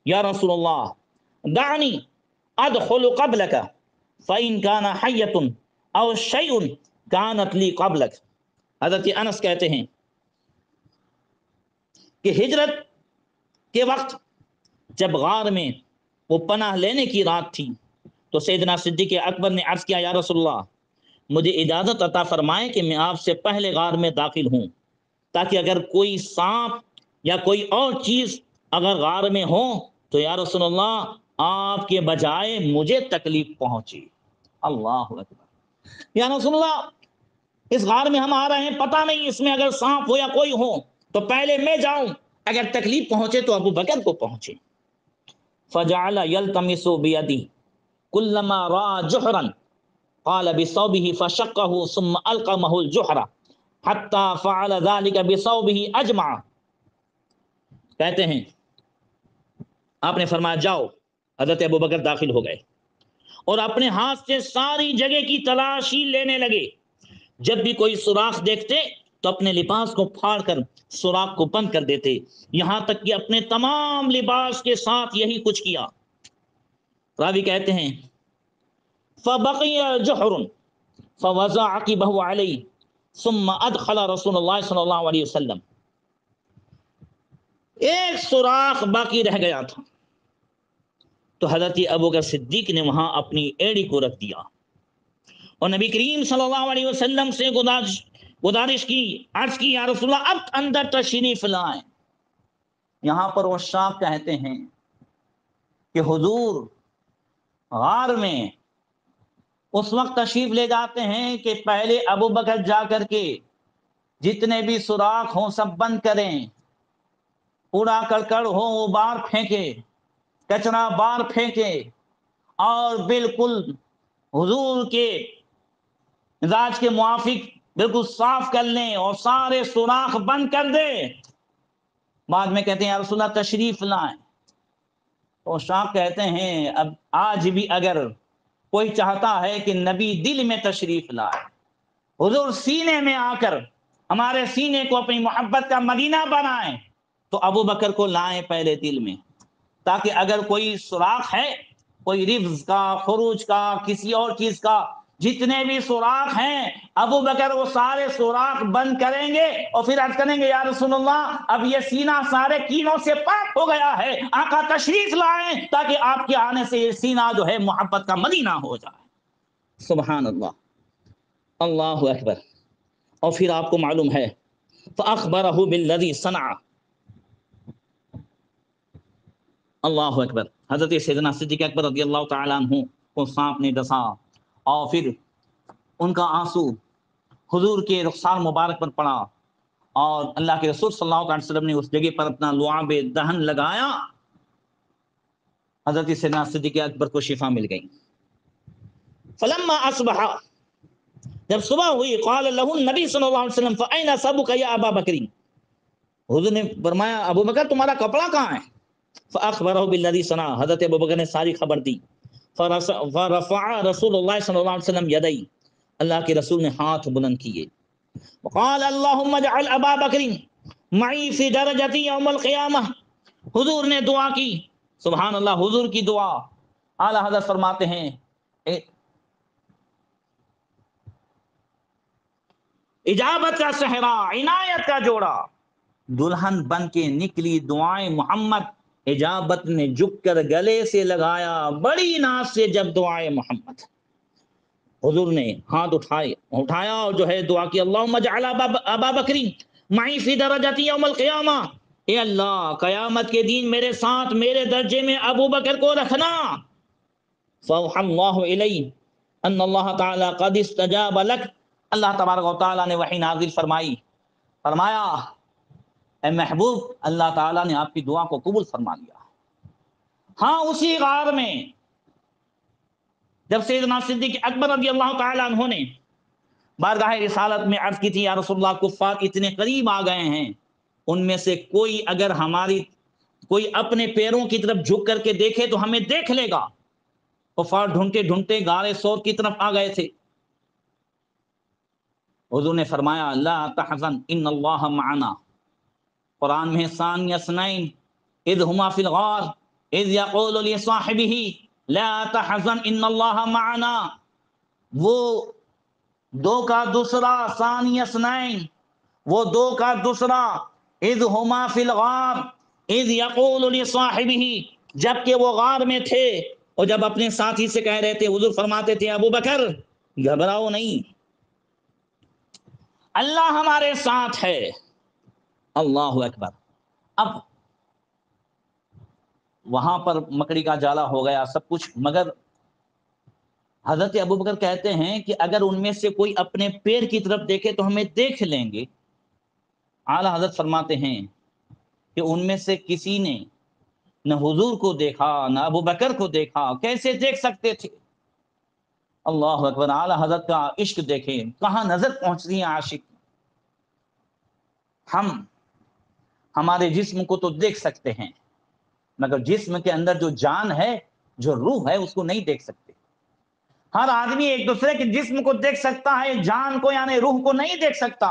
یا رسول اللہ دعنی ادخل قبلک فإن کان حیۃ او شیء کانت لی قبلک۔ حضرت انس کہتے ہیں کہ ہجرت کے وقت جب غار میں وہ پناہ لینے کی رات تھی تو سیدنا صدیق اکبر نے عرض کیا یا رسول اللہ مجھے اجازت عطا فرمائیں کہ میں آپ سے پہلے غار میں داخل ہوں، تاکہ اگر کوئی سانپ یا کوئی اور چیز اگر غار میں ہو تو یا رسول اللہ آپ کے بجائے مجھے تکلیف پہنچے۔ اللہ اکبر۔ یا رسول اللہ اس غار میں ہم آ رہے ہیں، پتہ نہیں اس میں اگر سانپ ہو یا کوئی ہو تو پہلے میں جاؤں، اگر تکلیف پہنچے تو ابو بکر کو پہنچے۔ فجعل یلتمس بیدی کلما رأى جحرا قال بثوبه فشقه ثم القمه الجحر حتى فعل ذلك بثوبه اجمع۔ کہتے ہیں آپ نے فرمایا جاؤ، حضرت ابو بکر داخل ہو گئے اور اپنے ہاتھ سے ساری جگہ کی تلاشی لینے لگے، جب بھی کوئی سوراخ دیکھتے تو اپنے لباس کو پھاڑ کر سوراخ کو بند کر دیتے، یہاں تک کہ اپنے تمام لباس کے ساتھ یہی کچھ کیا۔ راوی کہتے ہیں فبقی جحر فوضع عقبہ علی ثم ادخل رسول اللہ صلی اللہ علیہ وسلم، ایک سوراخ باقی رہ گیا تھا، تو حضرت ابوبکر صدیق نے وہاں اپنی ایڑی کو رکھ دیا اور نبی کریم صلی اللہ علیہ وسلم سے گزارش کی، عرض کی یا رسول اللہ اب اندر تشریف لائیں۔ یہاں پر وہ شاہ کہتے ہیں کہ حضور غار میں اس وقت تشریف لے جاتے ہیں کہ پہلے ابوبکر جا کر کے جتنے بھی سوراخ ہوں سب بند کریں، کوڑا کرکٹ ہو وہ باہر پھینکے، کچرا باہر پھینکے، اور بالکل حضور کے مزاج کے موافق بالکل صاف کر لیں اور سارے سوراخ بند کر دیں۔ بعد میں کہتے ہیں یا رسول اللہ تشریف لائیں۔ تو شاہ کہتے ہیں اب آج بھی اگر کوئی چاہتا ہے کہ نبی دل میں تشریف لائے، حضور سینے میں آ کر ہمارے سینے کو اپنی محبت کا مدینہ بنائیں، تو ابو بکر کو لائیں پہلے دل میں، تاکہ اگر کوئی سوراخ ہے، کوئی رفظ کا، خروج کا، کسی اور چیز کا، جتنے بھی سوراخ ہیں ابو بکر وہ سارے سوراخ بند کریں گے اور پھر عرض کریں گے یا رسول اللہ اب یہ سینہ سارے کینوں سے پاک ہو گیا ہے، آقا تشریف لائیں تاکہ آپ کے آنے سے یہ سینہ جو ہے محبت کا مدینہ ہو جائے۔ سبحان اللہ، اللہ اکبر۔ اور پھر آپ کو معلوم ہے فَأَخْبَرَهُ بِالَّذِي صَنَعَ، اللہ اکبر، حضرت سیدنا صدیق اکبر رضی اللہ تعالیٰ عنہ کو سانپ نے ڈسا اور پھر ان کا آنسو حضور کے رخسار مبارک پر پڑا اور اللہ کے رسول صلی اللہ علیہ وسلم نے اس جگہ پر اپنا لعاب دہن لگایا، حضرت سیدنا صدیق اکبر کو شفا مل گئی۔ فلما اصبح، جب صبح ہوئی، قال له النبی صلی اللہ علیہ وسلم فأین ثوبک یا ابا بکر، حضور نے فرمایا ابو بکر تمہارا کپڑا کہاں ہے؟ فأخبرہ بالذی صنع، حضرت ابو بکر نے ساری خبر دی۔ فرفع رسول اللہ صلی اللہ علیہ وسلم یدی، اللہ کے رسول نے ہاتھ بلند کیے، وقال اللہم اجعل ابا بکر معی فی درجتی یوم القیامہ، حضور نے دعا کی، سبحان اللہ، حضور کی دعا۔ اعلیٰ حضرت فرماتے ہیں اجابت کا صحرا، عنایت کا جوڑا، دلہن بن کے نکلی دعائیں محمد، اجابت نے جھک کر گلے سے لگایا بڑی ناز سے جب دعائیں محمد۔ حضور نے ہاتھ اٹھایا اور جو ہے دعا کی، اللہم اجعل ابا بکر معی فی درجتی یوم القیامہ، اے اللہ قیامت کے دن میرے ساتھ میرے درجے میں ابو بکر کو رکھنا۔ فاوحى اللہ الی ان اللہ تعالی قد استجاب لک، اللہ تبارک و تعالیٰ نے وحی نازل فرمائی، فرمایا اے محبوب اللہ تعالیٰ نے آپ کی دعا کو قبول فرما لیا۔ ہاں اسی غار میں جب سیدنا صدیق اکبر رضی اللہ تعالیٰ عنہ نے بارگاہ رسالت میں عرض کی تھی یا رسول اللہ کفار اتنے قریب آ گئے ہیں، ان میں سے کوئی اگر ہماری کوئی اپنے پیروں کی طرف جھک کر کے دیکھے تو ہمیں دیکھ لے گا۔ کفار ڈھونڈتے ڈھونڈتے غار ثور کی طرف آ گئے تھے۔ حضور نے فرمایا لا تحزن ان اللہ معنا، قرآن میں ثانی اثنین اذ ہما فی الغار اذ یقول لصاحبہ لا تحزن ان اللہ معنا، وہ دو کا دوسرا ثانی اثنین، وہ دو کا دوسرا اذ ہما فی الغار اذ یقول لصاحبہ، جب کہ وہ غار میں تھے اور جب اپنے ساتھی سے کہہ رہے تھے، حضور فرماتے تھے ابو بکر گھبراؤ نہیں، اللہ ہمارے ساتھ ہے۔ اللہ اکبر۔ اب وہاں پر مکڑی کا جالا ہو گیا سب کچھ، مگر حضرت ابوبکر کہتے ہیں کہ اگر ان میں سے کوئی اپنے پیر کی طرف دیکھے تو ہمیں دیکھ لیں گے۔ اعلیٰ حضرت فرماتے ہیں کہ ان میں سے کسی نے نہ حضور کو دیکھا نہ ابوبکر کو دیکھا، کیسے دیکھ سکتے تھے؟ اللہ اکبر۔ اعلیٰ حضرت کا عشق دیکھیں کہاں نظر پہنچ رہی ہے عاشق۔ ہم ہمارے جسم کو تو دیکھ سکتے ہیں مگر جسم کے اندر جو جان ہے، جو روح ہے، اس کو نہیں دیکھ سکتے۔ ہر آدمی ایک دوسرے کے جسم کو دیکھ سکتا ہے، جان کو یعنی روح کو نہیں دیکھ سکتا۔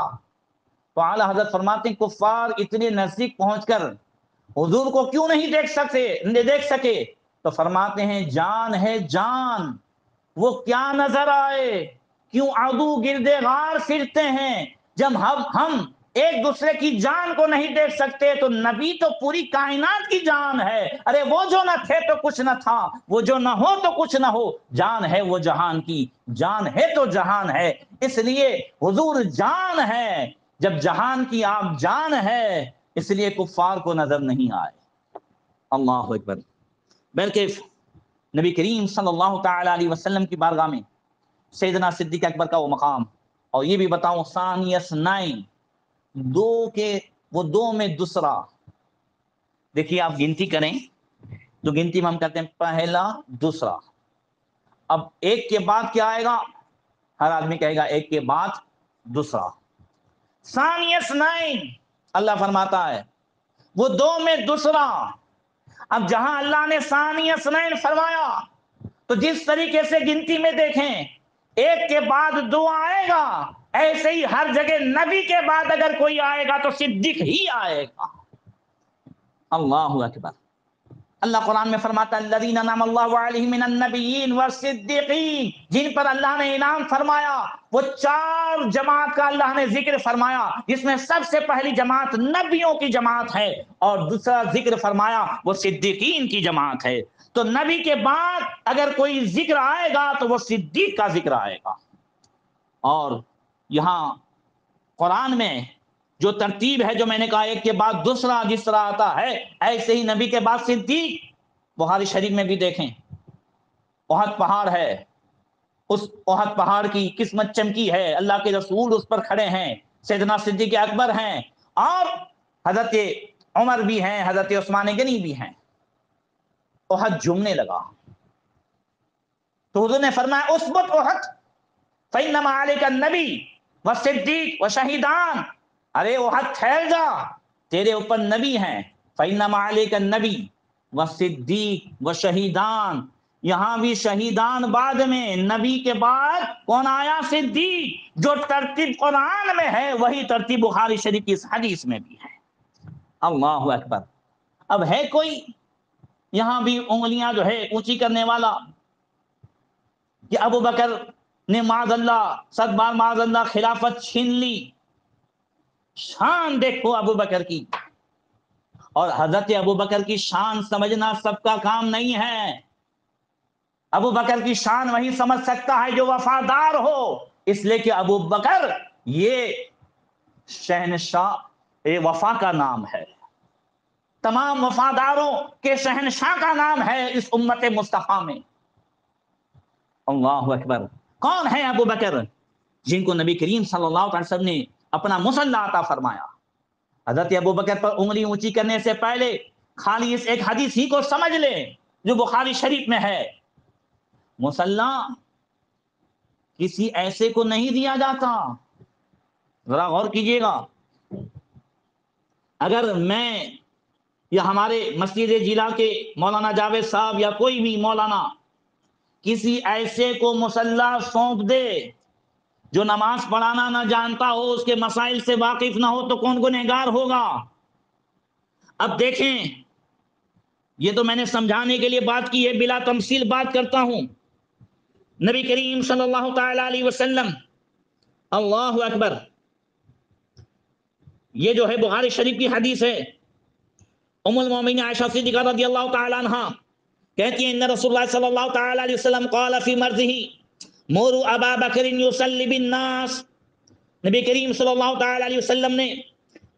تو اعلیٰ حضرت فرماتے ہیں کفار اتنے نزدیک پہنچ کر حضور کو کیوں نہیں دیکھ سکے؟ تو فرماتے ہیں جان ہے جان، وہ کیا نظر آئے کیوں عدو گردے غار پھرتے ہیں؟ جب ہم ایک دوسرے کی جان کو نہیں دیکھ سکتے تو نبی تو پوری کائنات کی جان ہے. ارے وہ جو نہ تھے تو کچھ نہ تھا، وہ جو نہ ہو تو کچھ نہ ہو، جان ہے وہ جہان کی، جان ہے تو جہان ہے. اس لیے حضور جان ہے، جب جہان کی آپ جان ہے اس لیے کفار کو نظر نہیں آئے. اللہ اکبر. بلکہ نبی کریم صلی اللہ تعالی علیہ وسلم کی بارگاہ میں سیدنا صدیق اکبر کا وہ مقام، اور یہ بھی بتاؤں ثانی اثنین، وہ دو میں دوسرا. دیکھیے آپ گنتی کریں تو گنتی میں ہم کہتے ہیں پہلا دوسرا. اب ایک کے بعد کیا آئے گا؟ ہر آدمی کہے گا ایک کے بعد دوسرا. ثانی اثنین اللہ فرماتا ہے وہ دو میں دوسرا. اب جہاں اللہ نے ثانی اثنین فرمایا تو جس طریقے سے گنتی میں دیکھیں ایک کے بعد دو آئے گا، ایسے ہی ہر جگہ نبی کے بعد اگر کوئی آئے گا تو صدیق ہی آئے گا. اللہ اکبر. اللہ قرآن میں فرماتا ہے الذین انعم اللہ علیہم من النبیین والصدیقین، جن پر اللہ نے انعام فرمایا وہ چار جماعت کا اللہ نے ذکر فرمایا، جس میں سب سے پہلی جماعت نبیوں کی جماعت ہے اور دوسرا ذکر فرمایا وہ صدیقین کی جماعت ہے. تو نبی کے بعد اگر کوئی ذکر آئے گا تو وہ صدیق کا ذکر آئے گا. اور یہاں قرآن میں جو ترتیب ہے جو میں نے کہا ایک کے بعد دوسرا جس طرح آتا ہے ایسے ہی نبی کے بعد صدیق. بخاری شریف میں بھی دیکھیں احد پہاڑ ہے، اس احد پہاڑ کی قسمت چمکی ہے، اللہ کے رسول اس پر کھڑے ہیں، سیدنا صدیق اکبر ہیں اور حضرت عمر بھی ہیں، حضرت عثمان غنی بھی ہیں. احد جمنے لگا تو حضور نے فرمایا اثبت احد فإنما علیک النبی والصدیق وشہیدان. ارے احد ٹھہر جا، تیرے اوپر نبی ہیں. فإنما علیک النبی والصدیق وشہیدان. یہاں بھی شہیدان بعد میں، نبی کے بعد کون آیا؟ صدیق. جو ترتیب قرآن میں ہے وہی ترتیب بخاری شریف کی اس حدیث میں بھی ہے. اللہ اکبر. اب ہے کوئی یہاں بھی انگلیاں جو ہے اونچی کرنے والا کہ ابو بکر نے معاذ اللہ 100 بار معاذ اللہ خلافت چھین لی؟ شان دیکھو ابو بکر کی، اور حضرت ابو بکر کی شان سمجھنا سب کا کام نہیں ہے. ابو بکر کی شان وہی سمجھ سکتا ہے جو وفادار ہو، اس لیے کہ ابو بکر یہ شہنشاہ وفا کا نام ہے، تمام وفاداروں کے شہنشاہ کا نام ہے اس امت مصطفیٰ میں. اللہ اکبر. کون ہے ابو بکر؟ جن کو نبی کریم صلی اللہ علیہ وسلم نے اپنا مصلی عطا فرمایا. حضرت ابو بکر پر انگلی اونچی کرنے سے پہلے خالی اس ایک حدیث ہی کو سمجھ لے جو بخاری شریف میں ہے. مصلی کسی ایسے کو نہیں دیا جاتا. ذرا غور کیجئے گا، اگر میں یا ہمارے مسجد جیلا کے مولانا جاوید صاحب یا کوئی بھی مولانا کسی ایسے کو مصلی سونپ دے جو نماز پڑھانا نہ جانتا ہو، اس کے مسائل سے واقف نہ ہو، تو کون گنہگار ہوگا؟ اب دیکھیں، یہ تو میں نے سمجھانے کے لیے بات کی ہے، بلا تمثیل بات کرتا ہوں. نبی کریم صلی اللہ تعالی علیہ وسلم، اللہ اکبر، یہ جو ہے بخاری شریف کی حدیث ہے. ام المومنین عائشہ صدیقہ رضی اللہ تعالی عنہ کہتی ہیں ان رسول اللہ صلی اللہ تعالی علیہ وسلم قال فی مرضہ مروا ابا بکر یصلی بالناس. نبی کریم صلی اللہ تعالی علیہ وسلم نے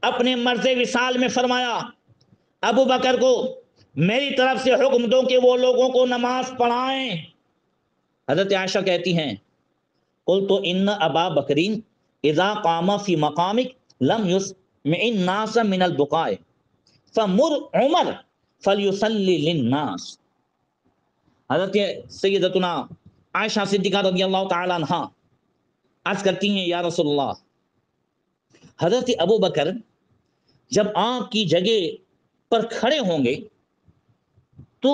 اپنے مرض وصال میں فرمایا ابو بکر کو میری طرف سے حکم دو کہ وہ لوگوں کو نماز پڑھائیں. حضرت عائشہ کہتی ہیں قلت ان ابا بکرین اذا قام فی مقامک لم یسمع الناس من البقاء فمر عمر فلیصلی للناس. حضرت سیدتنا عائشہ صدیقہ رضی اللہ تعالی عنہ عرض کرتی ہیں یا رسول اللہ، حضرت ابو بکر جب آپ کی جگہ پر کھڑے ہوں گے تو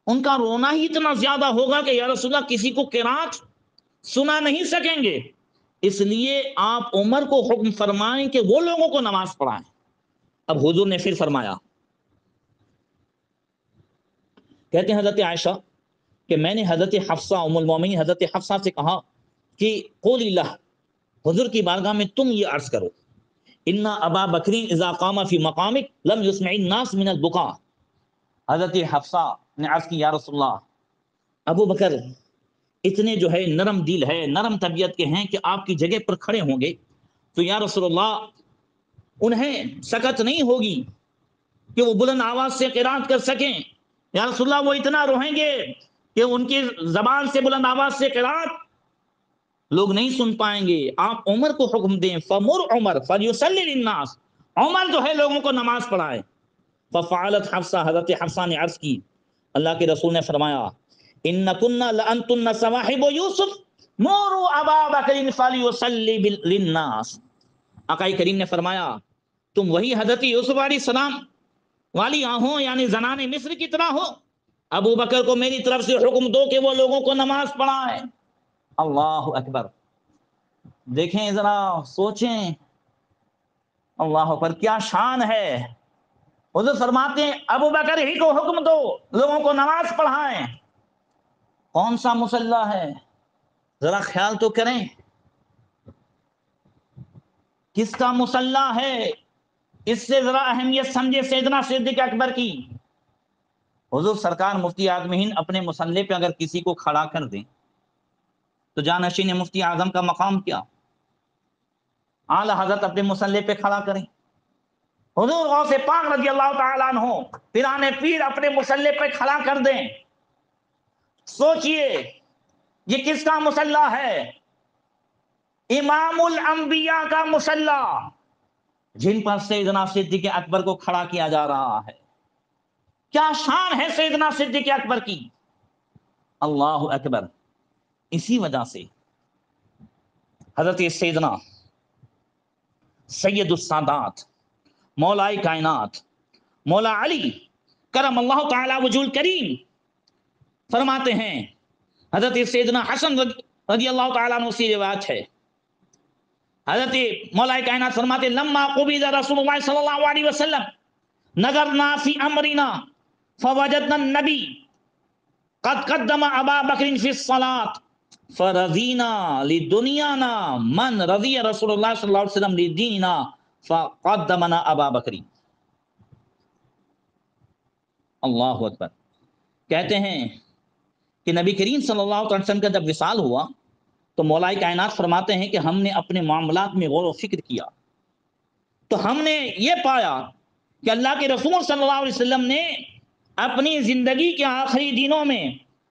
ان کا رونا ہی اتنا زیادہ ہوگا کہ یا رسول اللہ کسی کو قرات سنا نہیں سکیں گے، اس لیے آپ عمر کو حکم فرمائیں کہ وہ لوگوں کو نماز پڑھائیں. اب حضور نے پھر فرمایا، کہتے ہیں حضرت عائشہ کہ میں نے حضرت حفصہ ام المومنین حضرت حفصہ سے کہا کہ قول اللہ، حضور کی بارگاہ میں تم یہ عرض کرو، ان ابا بکرین اذا قام فی مقامک لم یسمع الناس من البکا۔ حضرت حفصہ نے عرض کی یا رسول اللہ، ابو بکر اتنے جو ہے نرم دل ہے، نرم طبیعت کے ہیں کہ آپ کی جگہ پر کھڑے ہوں گے تو یا رسول اللہ انہیں سکت نہیں ہوگی کہ وہ بلند آواز سے قرات کر سکیں، یا رسول اللہ وہ اتنا روئیں گے کہ ان کی زبان سے بلند آواز سے قرات لوگ نہیں سن پائیں گے۔ آپ عمر کو حکم دیں، فمر عمر فلیصلی للناس، عمر جو ہے لوگوں کو نماز پڑھائے۔ ففعلت حفصہ، حضرت حفصہ نے عرض کی، اللہ کے رسول نے فرمایا انکن لانتن صواحب یوسف مروا ابا بکر فلیصلی للناس۔ آقا کریم نے فرمایا تم وہی حضرت یوسف علیہ السلام والی آنکھوں یعنی زنان مصر کی طرح ہو، ابو بکر کو میری طرف سے حکم دو کہ وہ لوگوں کو نماز پڑھائے۔ اللہ اکبر، دیکھیں ذرا سوچیں، اللہ اکبر کیا شان ہے۔ حضور فرماتے ہیں ابو بکر ہی کو حکم دو لوگوں کو نماز پڑھائیں۔ کون سا مصلی ہے، ذرا خیال تو کریں، کس کا مصلی ہے؟ اس سے ذرا اہمیت سمجھے سیدنا صدیق اکبر کی۔ حضور سرکار مفتی اعظم ہند اپنے مصلی پہ اگر کسی کو کھڑا کر دیں تو جانشین مفتی اعظم کا مقام کیا؟ اعلی حضرت اپنے مصلی پہ کھڑا کریں، حضور غوث پاک رضی اللہ تعالیٰ عنہ پیران پیر اپنے مصلی پہ کھڑا کر دیں۔ سوچئے یہ کس کا مصلی ہے؟ امام الانبیاء کا مصلی، جن پر سیدنا صدیق اکبر کو کھڑا کیا جا رہا ہے۔ کیا شان ہے سیدنا صدیق اکبر کی، اللہ اکبر۔ اسی وجہ سے حضرت سیدنا سید السادات مولا کائنات مولا علی کرم اللہ تعالی وجہ الکریم فرماتے ہیں، حضرت سیدنا حسن رضی اللہ تعالیٰ عنہ سے روایت ہے، حضرت مولا کائنات فرماتے لما قبض رسول اللہ صلی اللہ علیہ وسلم نظرنا فی امرنا فوجدنا النبی قد قدم ابا بکر فی الصلاة فرضینا لدنیانا من رضی رسول اللہ صلی اللہ علیہ وسلم لدیننا فقدمنا ابا بکر۔ اللہ اکبر۔ کہتے ہیں کہ نبی کریم صلی اللہ علیہ وسلم کا جب وصال ہوا تو مولا کائنات فرماتے ہیں کہ ہم نے اپنے معاملات میں غور و فکر کیا تو ہم نے یہ پایا کہ اللہ کے رسول صلی اللہ علیہ وسلم نے اپنی زندگی کے آخری دنوں میں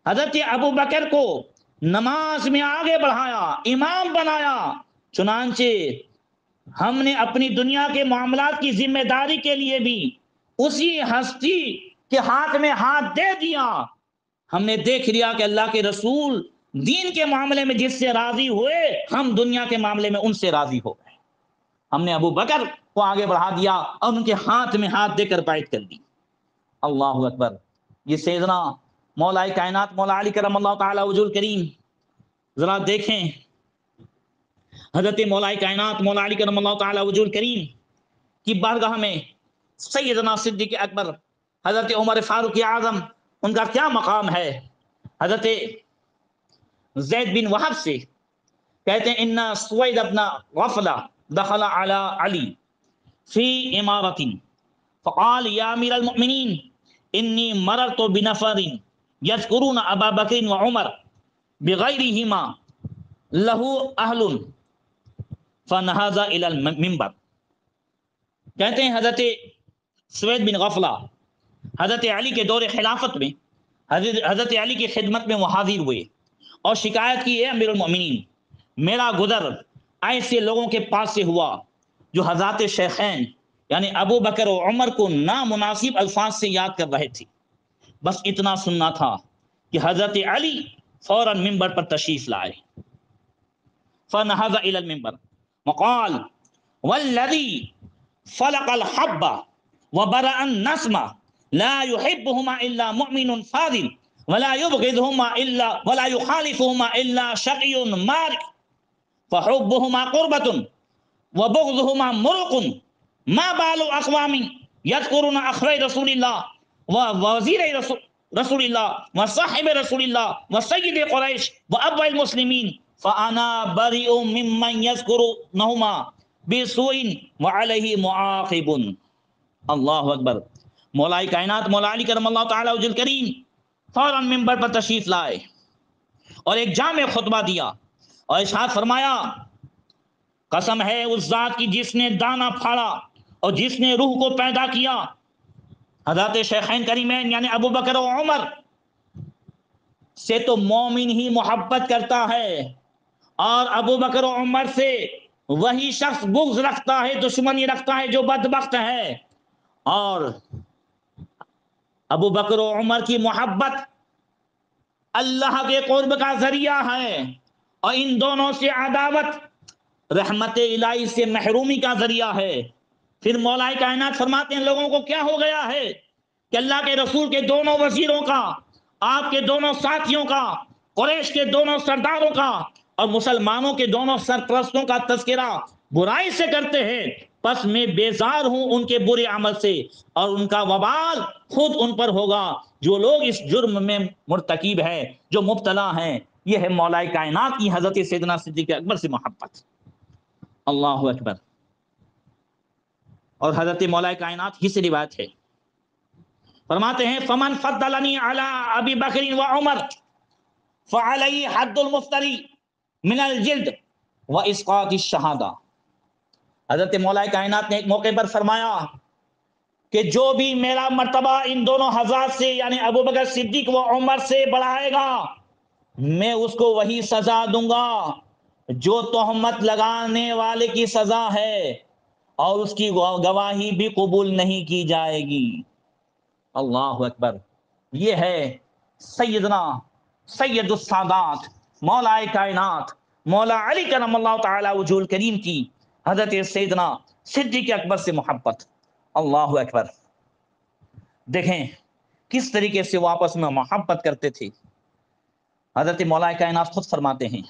حضرت ابو بکر کو نماز میں آگے بڑھایا، امام بنایا۔ چنانچہ ہم نے اپنی دنیا کے معاملات کی ذمہ داری کے لیے بھی اسی ہستی کے ہاتھ میں ہاتھ دے دیا۔ ہم نے دیکھ لیا کہ اللہ کے رسول دین کے معاملے میں جس سے راضی ہوئے ہم دنیا کے معاملے میں ان سے راضی ہو گئے۔ ہم نے ابو بکر کو آگے بڑھا دیا اور ان کے ہاتھ میں ہاتھ دے کر بیعت کر دی۔ اللہ اکبر۔ یہ سیدنا مولا کائنات مولا علی کرم اللہ تعالی وجہ الکریم، ذرا دیکھیں حضرت مولا کائنات مولا علی کرم اللہ تعالی وجہ الکریم کی بارگاہ میں سیدنا صدیق اکبر حضرت عمر فاروق اعظم ان کا کیا مقام ہے۔ حضرت زید بن وہب سے کہتے ہیں ان سوید ابن غفلہ دخل علی علی فی امارت فقال یا امیر المؤمنین انی مررت بنفر یذکرون ابا بکر و عمر بغیرہما لہو اہل فنہض الی المنبر۔ کہتے ہیں حضرت سوید بن غفلہ حضرت علی کے دور خلافت میں حضرت علی کی خدمت میں وہ حاضر ہوئے اور شکایت کی، اے امیر المؤمنین میرا گزر ایسے لوگوں کے پاس سے ہوا جو حضرات شیخین یعنی ابو بکر و عمر کو نامناسب الفاظ سے یاد کر رہے تھے۔ بس اتنا سننا تھا کہ حضرت علی فوراً ممبر پر تشریف لائے۔ فنہض الی المنبر وقال والذی فلق الحب وبرأ النسم لا يحبهما الا مؤمن فاضل ولا يبغضهما الا ولا يخالفهما الا شقي مارق فحبهما قربة وبغضهما مرق ما بال اقوام يذكرون اخوي رسول الله ووزير رسول الله وصاحب رسول الله وسيد قريش وابو المسلمين فَأَنَا بَرِئٌ مِّمَّن يَذْكُرُونَهُمَا بِسُوءٍ وَعَلَيْهِ مُعَاقِبٌ۔ اللہ اکبر۔ مولا کائنات مولا علی کرم اللہ تعالی وجل کریم فوراً منبر پر تشریف لائے اور ایک جامع خطبہ دیا اور ارشاد فرمایا، قسم ہے اس ذات کی جس نے دانہ پھاڑا اور جس نے روح کو پیدا کیا۔ حضرت شیخین کریمین یعنی ابو بکر و عمر سے تو مومن ہی محبت کرتا ہے، اور ابو بکر و عمر سے وہی شخص بغض رکھتا ہے، دشمنی رکھتا ہے جو بدبخت ہے۔ اور ابو بکر و عمر کی محبت اللہ کے قرب کا ذریعہ ہے، اور ان دونوں سے عداوت رحمت الہی سے محرومی کا ذریعہ ہے۔ پھر مولا کائنات فرماتے ہیں لوگوں کو کیا ہو گیا ہے کہ اللہ کے رسول کے دونوں وزیروں کا، آپ کے دونوں ساتھیوں کا، قریش کے دونوں سرداروں کا اور مسلمانوں کے دونوں سرپرستوں کا تذکرہ برائی سے کرتے ہیں، پس میں بیزار ہوں ان کے برے عمل سے، اور ان کا وبال خود ان پر ہوگا جو لوگ اس جرم میں مرتکب ہے، جو مبتلا ہیں۔ یہ ہے مولا کائنات کی حضرت سیدنا صدیق اکبر سے محبت۔ اللہ اکبر۔ اور حضرت مولا کائنات ہی سے روایت ہے، فرماتے ہیں فمن فضلنی علی ابی بکر و عمر فعلی حد المفتری من الجلد و اسقاط الشہادہ۔ حضرت مولا کائنات نے ایک موقع پر فرمایا کہ جو بھی میرا مرتبہ ان دونوں حضرات سے یعنی ابو بکر صدیق و عمر سے بڑھائے گا، میں اس کو وہی سزا دوں گا جو تہمت لگانے والے کی سزا ہے، اور اس کی گواہی بھی قبول نہیں کی جائے گی۔ اللہ اکبر۔ یہ ہے سیدنا سید السادات مولا کائنات مولا علی کرم اللہ تعالی وجہ الکریم کی حضرت سیدنا صدیق اکبر سے محبت۔ اللہ اکبر۔ دیکھیں کس طریقے سے وہ آپس میں محبت کرتے تھے۔ حضرت مولا کائنات خود فرماتے ہیں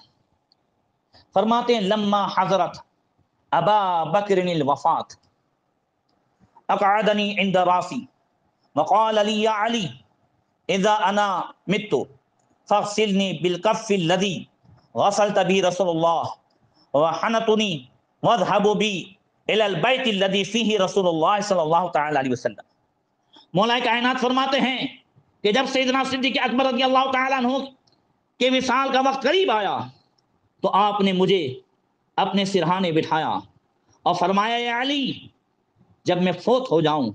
لما حضرت ابا بکر الوفات اقعدنی عند راسی وقال لی یا علی اذا انا مت فاغسلنی بالکف الذی غسلت به رسول اللہ وحنطنی واذهب بی الی البیت الذی فیہ رسول اللہ صلی اللہ تعالی علیہ وسلم۔ مولا کائنات فرماتے ہیں کہ جب سیدنا صدیق اکبر رضی اللہ تعالیٰ عنہ کے وصال کا وقت قریب آیا تو آپ نے مجھے اپنے سرہانے بٹھایا اور فرمایا یا علی، جب میں فوت ہو جاؤں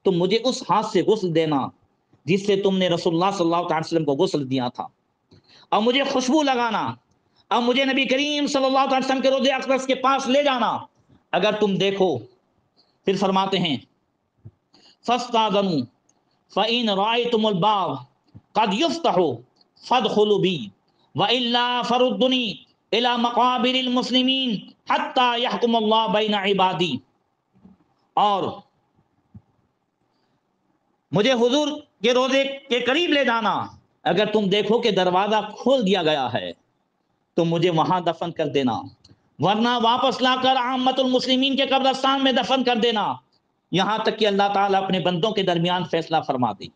تو مجھے اس ہاتھ سے غسل دینا جس سے تم نے رسول اللہ صلی اللہ علیہ وسلم کو غسل دیا تھا، اور مجھے خوشبو لگانا، اور مجھے نبی کریم صلی اللہ علیہ وسلم کے روضے اقدس کے پاس لے جانا اگر تم دیکھو۔ پھر فرماتے ہیں فاستاذنوا فإن رأيتم الباب قد يفتح فادخلوا بي وإلا فردني إلى مقابر المسلمين حتى يحكم الله بين عبادي۔ اور مجھے حضور کے روزے کے قریب لے جانا، اگر تم دیکھو کہ دروازہ کھول دیا گیا ہے تو مجھے وہاں دفن کر دینا، ورنہ واپس لا کر عامت المسلمین کے قبرستان میں دفن کر دینا، یہاں تک کہ اللہ تعالیٰ اپنے بندوں کے درمیان فیصلہ فرما دے۔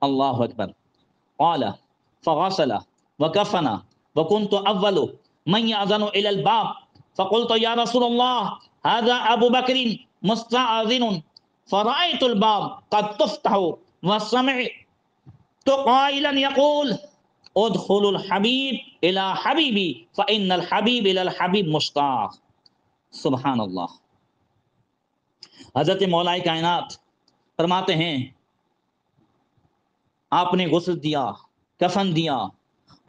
اللہ اکبر۔ قال فغسل وکفن وكنت اول من يأذن الى الباب فقلت يا رسول الله هذا ابو بكر مستأذن فرأيت الباب قد تفتح وسمعت قائلا يقول ادخل الحبیب الى حبیبی فإن الحبیب الى الحبیب مشتاق۔ سبحان اللہ۔ حضرت مولا کائنات فرماتے ہیں آپ نے غسل دیا، کفن دیا،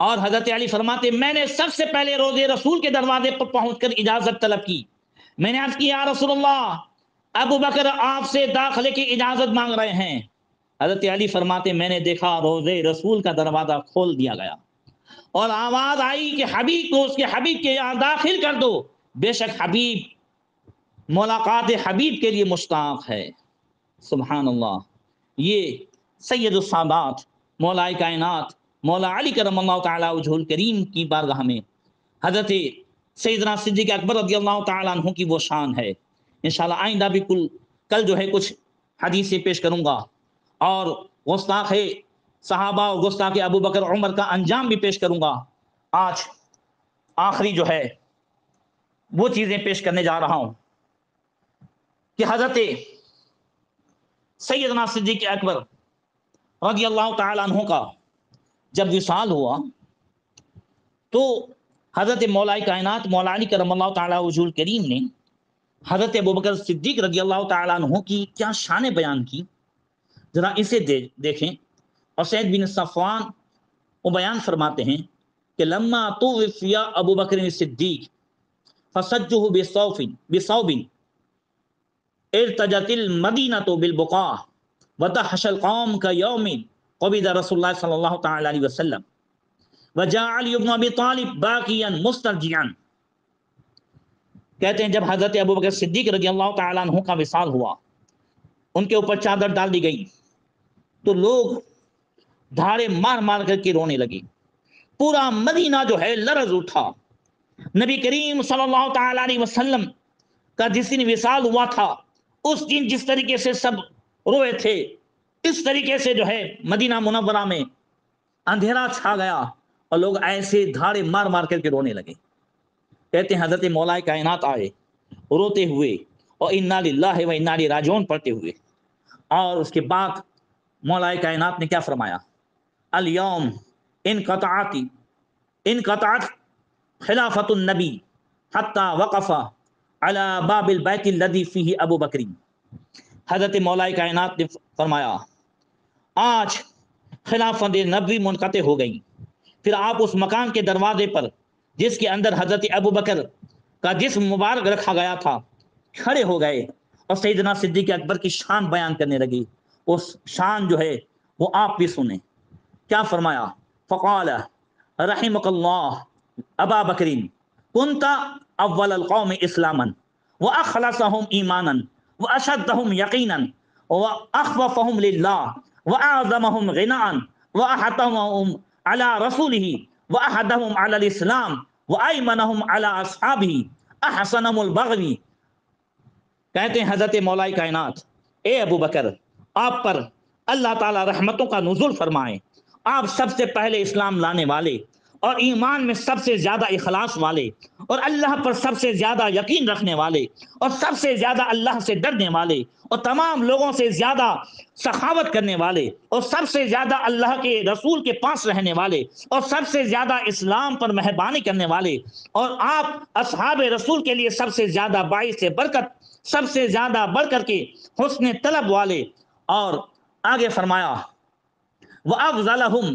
اور حضرت علی فرماتے میں نے سب سے پہلے روضے رسول کے دروازے پر پہنچ کر اجازت طلب کی۔ میں نے عرض کی یا رسول اللہ، ابو بکر آپ سے داخلے کی اجازت مانگ رہے ہیں۔ حضرت علی فرماتے میں نے دیکھا روضے رسول کا دروازہ کھول دیا گیا اور آواز آئی کہ حبیب کو اس کے حبیب کے یہاں داخل کر دو، بے شک حبیب ملاقات حبیب کے لیے مشتاق ہے۔ سبحان اللہ۔ یہ سید السادات مولا کائنات مولا علی کرم اللہ تعالی وجہ الکریم کی بارگاہ میں حضرت سیدنا صدیق اکبر رضی اللہ تعالیٰ عنہ کی وہ شان ہے۔ انشاءاللہ آئندہ بھی کل جو ہے کچھ حدیثیں پیش کروں گا، اور گستاخ صحابہ و گستاخ ابو بکر عمر کا انجام بھی پیش کروں گا۔ آج آخری جو ہے وہ چیزیں پیش کرنے جا رہا ہوں کہ حضرت سیدنا صدیق اکبر رضی اللہ تعالی عنہ کا جب وصال ہوا تو حضرت مولا کائنات مولا علی کرم اللہ تعالی وجہ الکریم نے حضرت ابوبکر صدیق رضی اللہ تعالی عنہ کی کیا شان بیان کی، ذرا اسے دیکھیں۔ اور سعید بن صفوان وہ بیان فرماتے ہیں کہ لما توفی ابو بکر صدیق فسجہ بصوب ارتجت المدینۃ بالبقاع وتحش القوم كيوم قبض رسول اللہ صلی اللہ تعالی علیہ وسلم وجاء علی بن ابی طالب باقیا مسترجعا۔ کہتے ہیں جب حضرت ابوبکر صدیق رضی اللہ تعالی عنہ کا وصال ہوا، ان کے اوپر چادر ڈال دی گئی تو لوگ دھاڑے مار مار کر کے رونے لگے، پورا مدینہ جو ہے لرز اٹھا۔ نبی کریم صلی اللہ تعالی علیہ وسلم کا جس دن وصال ہوا تھا اس دن جس طریقے سے سب روئے تھے، اس طریقے سے جو ہے مدینہ منورہ میں اندھیرا چھا گیا اور لوگ ایسے دھاڑے مار مار کر کے رونے لگے۔ کہتے ہیں حضرت مولا کائنات آئے روتے ہوئے اور انا للہ و انا الیہ راجعون پڑھتے ہوئے، اور اس کے بعد مولا کائنات نے کیا فرمایا؟ الیوم انقطعت خلافت النبی حتی وقف علی باب البیت الذی فیہ ابو بکر۔ حضرت مولا کائنات نے فرمایا آج خلافت نبوی منقطع ہو گئی، پھر آپ اس مکان کے دروازے پر جس کے اندر حضرت ابو بکر کا جسم مبارک رکھا گیا تھا کھڑے ہو گئے اور سیدنا صدیق اکبر کی شان بیان کرنے لگی۔ اس شان جو ہے وہ آپ بھی سنیں، کیا فرمایا؟ فقال رحمک اللہ ابا بکر کنت اول القوم اسلاما واخلصهم ایمانا واشدهم یقینا واخوفهم للہ واعظمهم غناء واحتمهم على رسوله واحدهم على الاسلام وایمنهم على اصحابه احسنهم البغوی۔ کہتے ہیں حضرت مولا کائنات اے ابو بکر، آپ پر اللہ تعالی رحمتوں کا نزول فرمائیں، آپ سب سے پہلے اسلام لانے والے اور ایمان میں سب سے زیادہ اخلاص والے اور اللہ پر سب سے زیادہ یقین رکھنے والے اور سب سے زیادہ اللہ سے ڈرنے والے اور تمام لوگوں سے زیادہ سخاوت کرنے والے اور سب سے زیادہ اللہ کے رسول کے پاس رہنے والے اور سب سے زیادہ اسلام پر مہربانی کرنے والے، اور آپ اصحاب رسول کے لیے سب سے زیادہ باعث برکت، سب سے زیادہ بڑھ کر کے حسن طلب والے۔ اور آگے فرمایا وَأَفْضَلَهُمْ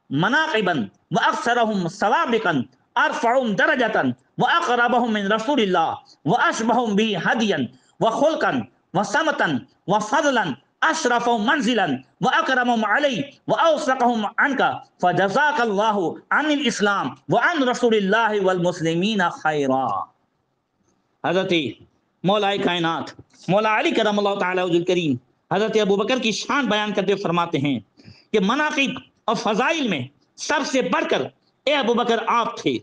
مَنَاقِبًا وَأَكْثَرَهُمْ سَوَابِقًا أَرْفَعُهُمْ دَرَجَةً وَأَقْرَبَهُمْ مِنْ رَسُولِ اللَّهِ وَأَشْبَهُمْ بِهِ هَدْيًا وَخُلْقًا وَسَمْتًا وَفَضْلًا أَشْرَفَهُمْ مَنْزِلًا وَأَكْرَمَهُمْ عَلَيْهِ وَأَوْثَقَهُمْ عَنْكَ فَجَزَاكَ اللَّهُ عَنِ الْإِسْلَامِ وَعَنْ رَسُولِ اللَّهِ وَالْمُسْلِمِينَ خَيْرًا۔ حضرت مولا کائنات مولا علی کرم اللہ تعالی وجہ الکریم حضرت ابوبکر کی شان بیان کرتے فرماتے ہیں کہ مناقب اور فضائل میں سب سے بڑھ کر اے ابوبکر آپ تھے،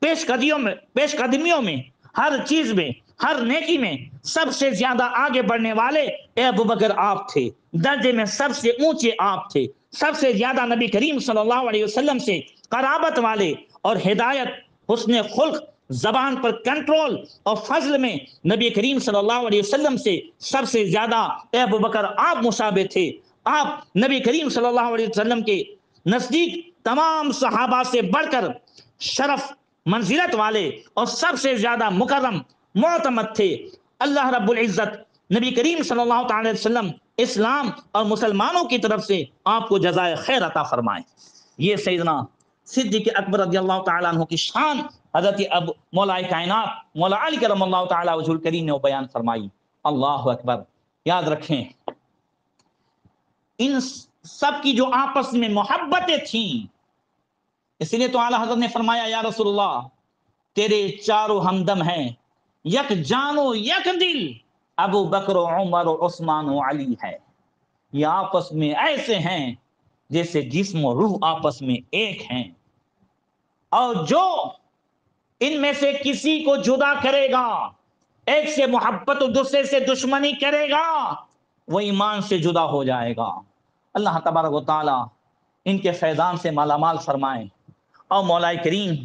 پیش قدمیوں میں ہر چیز میں ہر نیکی میں سب سے زیادہ آگے بڑھنے والے اے ابوبکر آپ تھے، درجے میں سب سے اونچے آپ تھے، سب سے زیادہ نبی کریم صلی اللہ علیہ وسلم سے قرابت والے اور ہدایت، حسن خلق، زبان پر کنٹرول اور فضل میں نبی کریم صلی اللہ علیہ وسلم سے سب سے زیادہ اے ابوبکر آپ مشابہ تھے۔ آپ نبی کریم صلی اللہ علیہ وسلم کے نزدیک تمام صحابہ سے بڑھ کر شرف منزلت والے اور سب سے زیادہ مکرم معتمد تھے۔ اللہ رب العزت نبی کریم صلی اللہ تعالی وسلم اسلام اور مسلمانوں کی طرف سے آپ کو جزائے خیر عطا فرمائے۔ یہ سیدنا صدیق اکبر رضی اللہ تعالیٰ عنہ کی شان حضرت اب مولا کائنات مولا علی کرم اللہ تعالیٰ وجہ الکریم نے بیان فرمائی۔ اللہ اکبر۔ یاد رکھیں ان سب کی جو آپس میں محبتیں تھیں، اس لیے تو اعلیٰ حضرت نے فرمایا یا رسول اللہ تیرے چاروں ہمدم ہیں، یک جان و یک دل، ابو بکر و عمر و عثمان و علی ہے۔ یہ آپس میں ایسے ہیں جیسے جسم و روح آپس میں ایک ہیں، اور جو ان میں سے کسی کو جدا کرے گا، ایک سے محبت و دوسرے سے دشمنی کرے گا، وہ ایمان سے جدا ہو جائے گا۔ اللہ تبارک و تعالی ان کے فیضان سے مالا مال فرمائیں، اور مولا کریم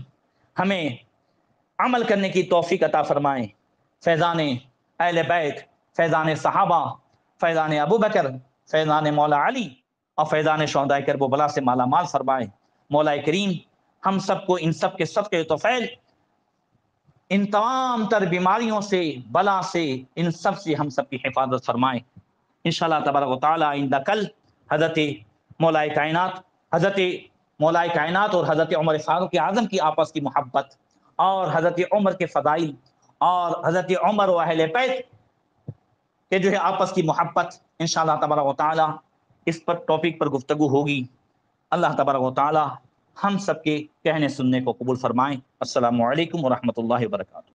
ہمیں عمل کرنے کی توفیق عطا فرمائیں۔ فیضان اہل بیت، فیضان صحابہ، فیضان ابو بکر، فیضان مولا علی اور فیضان شہداء کرب و بلا سے مالا مال فرمائیں۔ مولا کریم ہم سب کو ان سب کے صدقے توفیل ان تمام تر بیماریوں سے، بلا سے، ان سب سے ہم سب کی حفاظت فرمائیں۔ انشاءاللہ تبارک و تعالی آئندہ کل حضرت مولا کائنات اور حضرت عمر فاروق اعظم کی آپس کی محبت اور حضرت عمر کے فضائل اور حضرت عمر و اہل بیت کہ جو ہے آپس کی محبت، انشاءاللہ تبارک و تعالی اس پر ٹاپک پر گفتگو ہوگی۔ اللہ تبارک و تعالی ہم سب کے کہنے سننے کو قبول فرمائیں۔ السلام علیکم ورحمۃ اللہ وبرکاتہ۔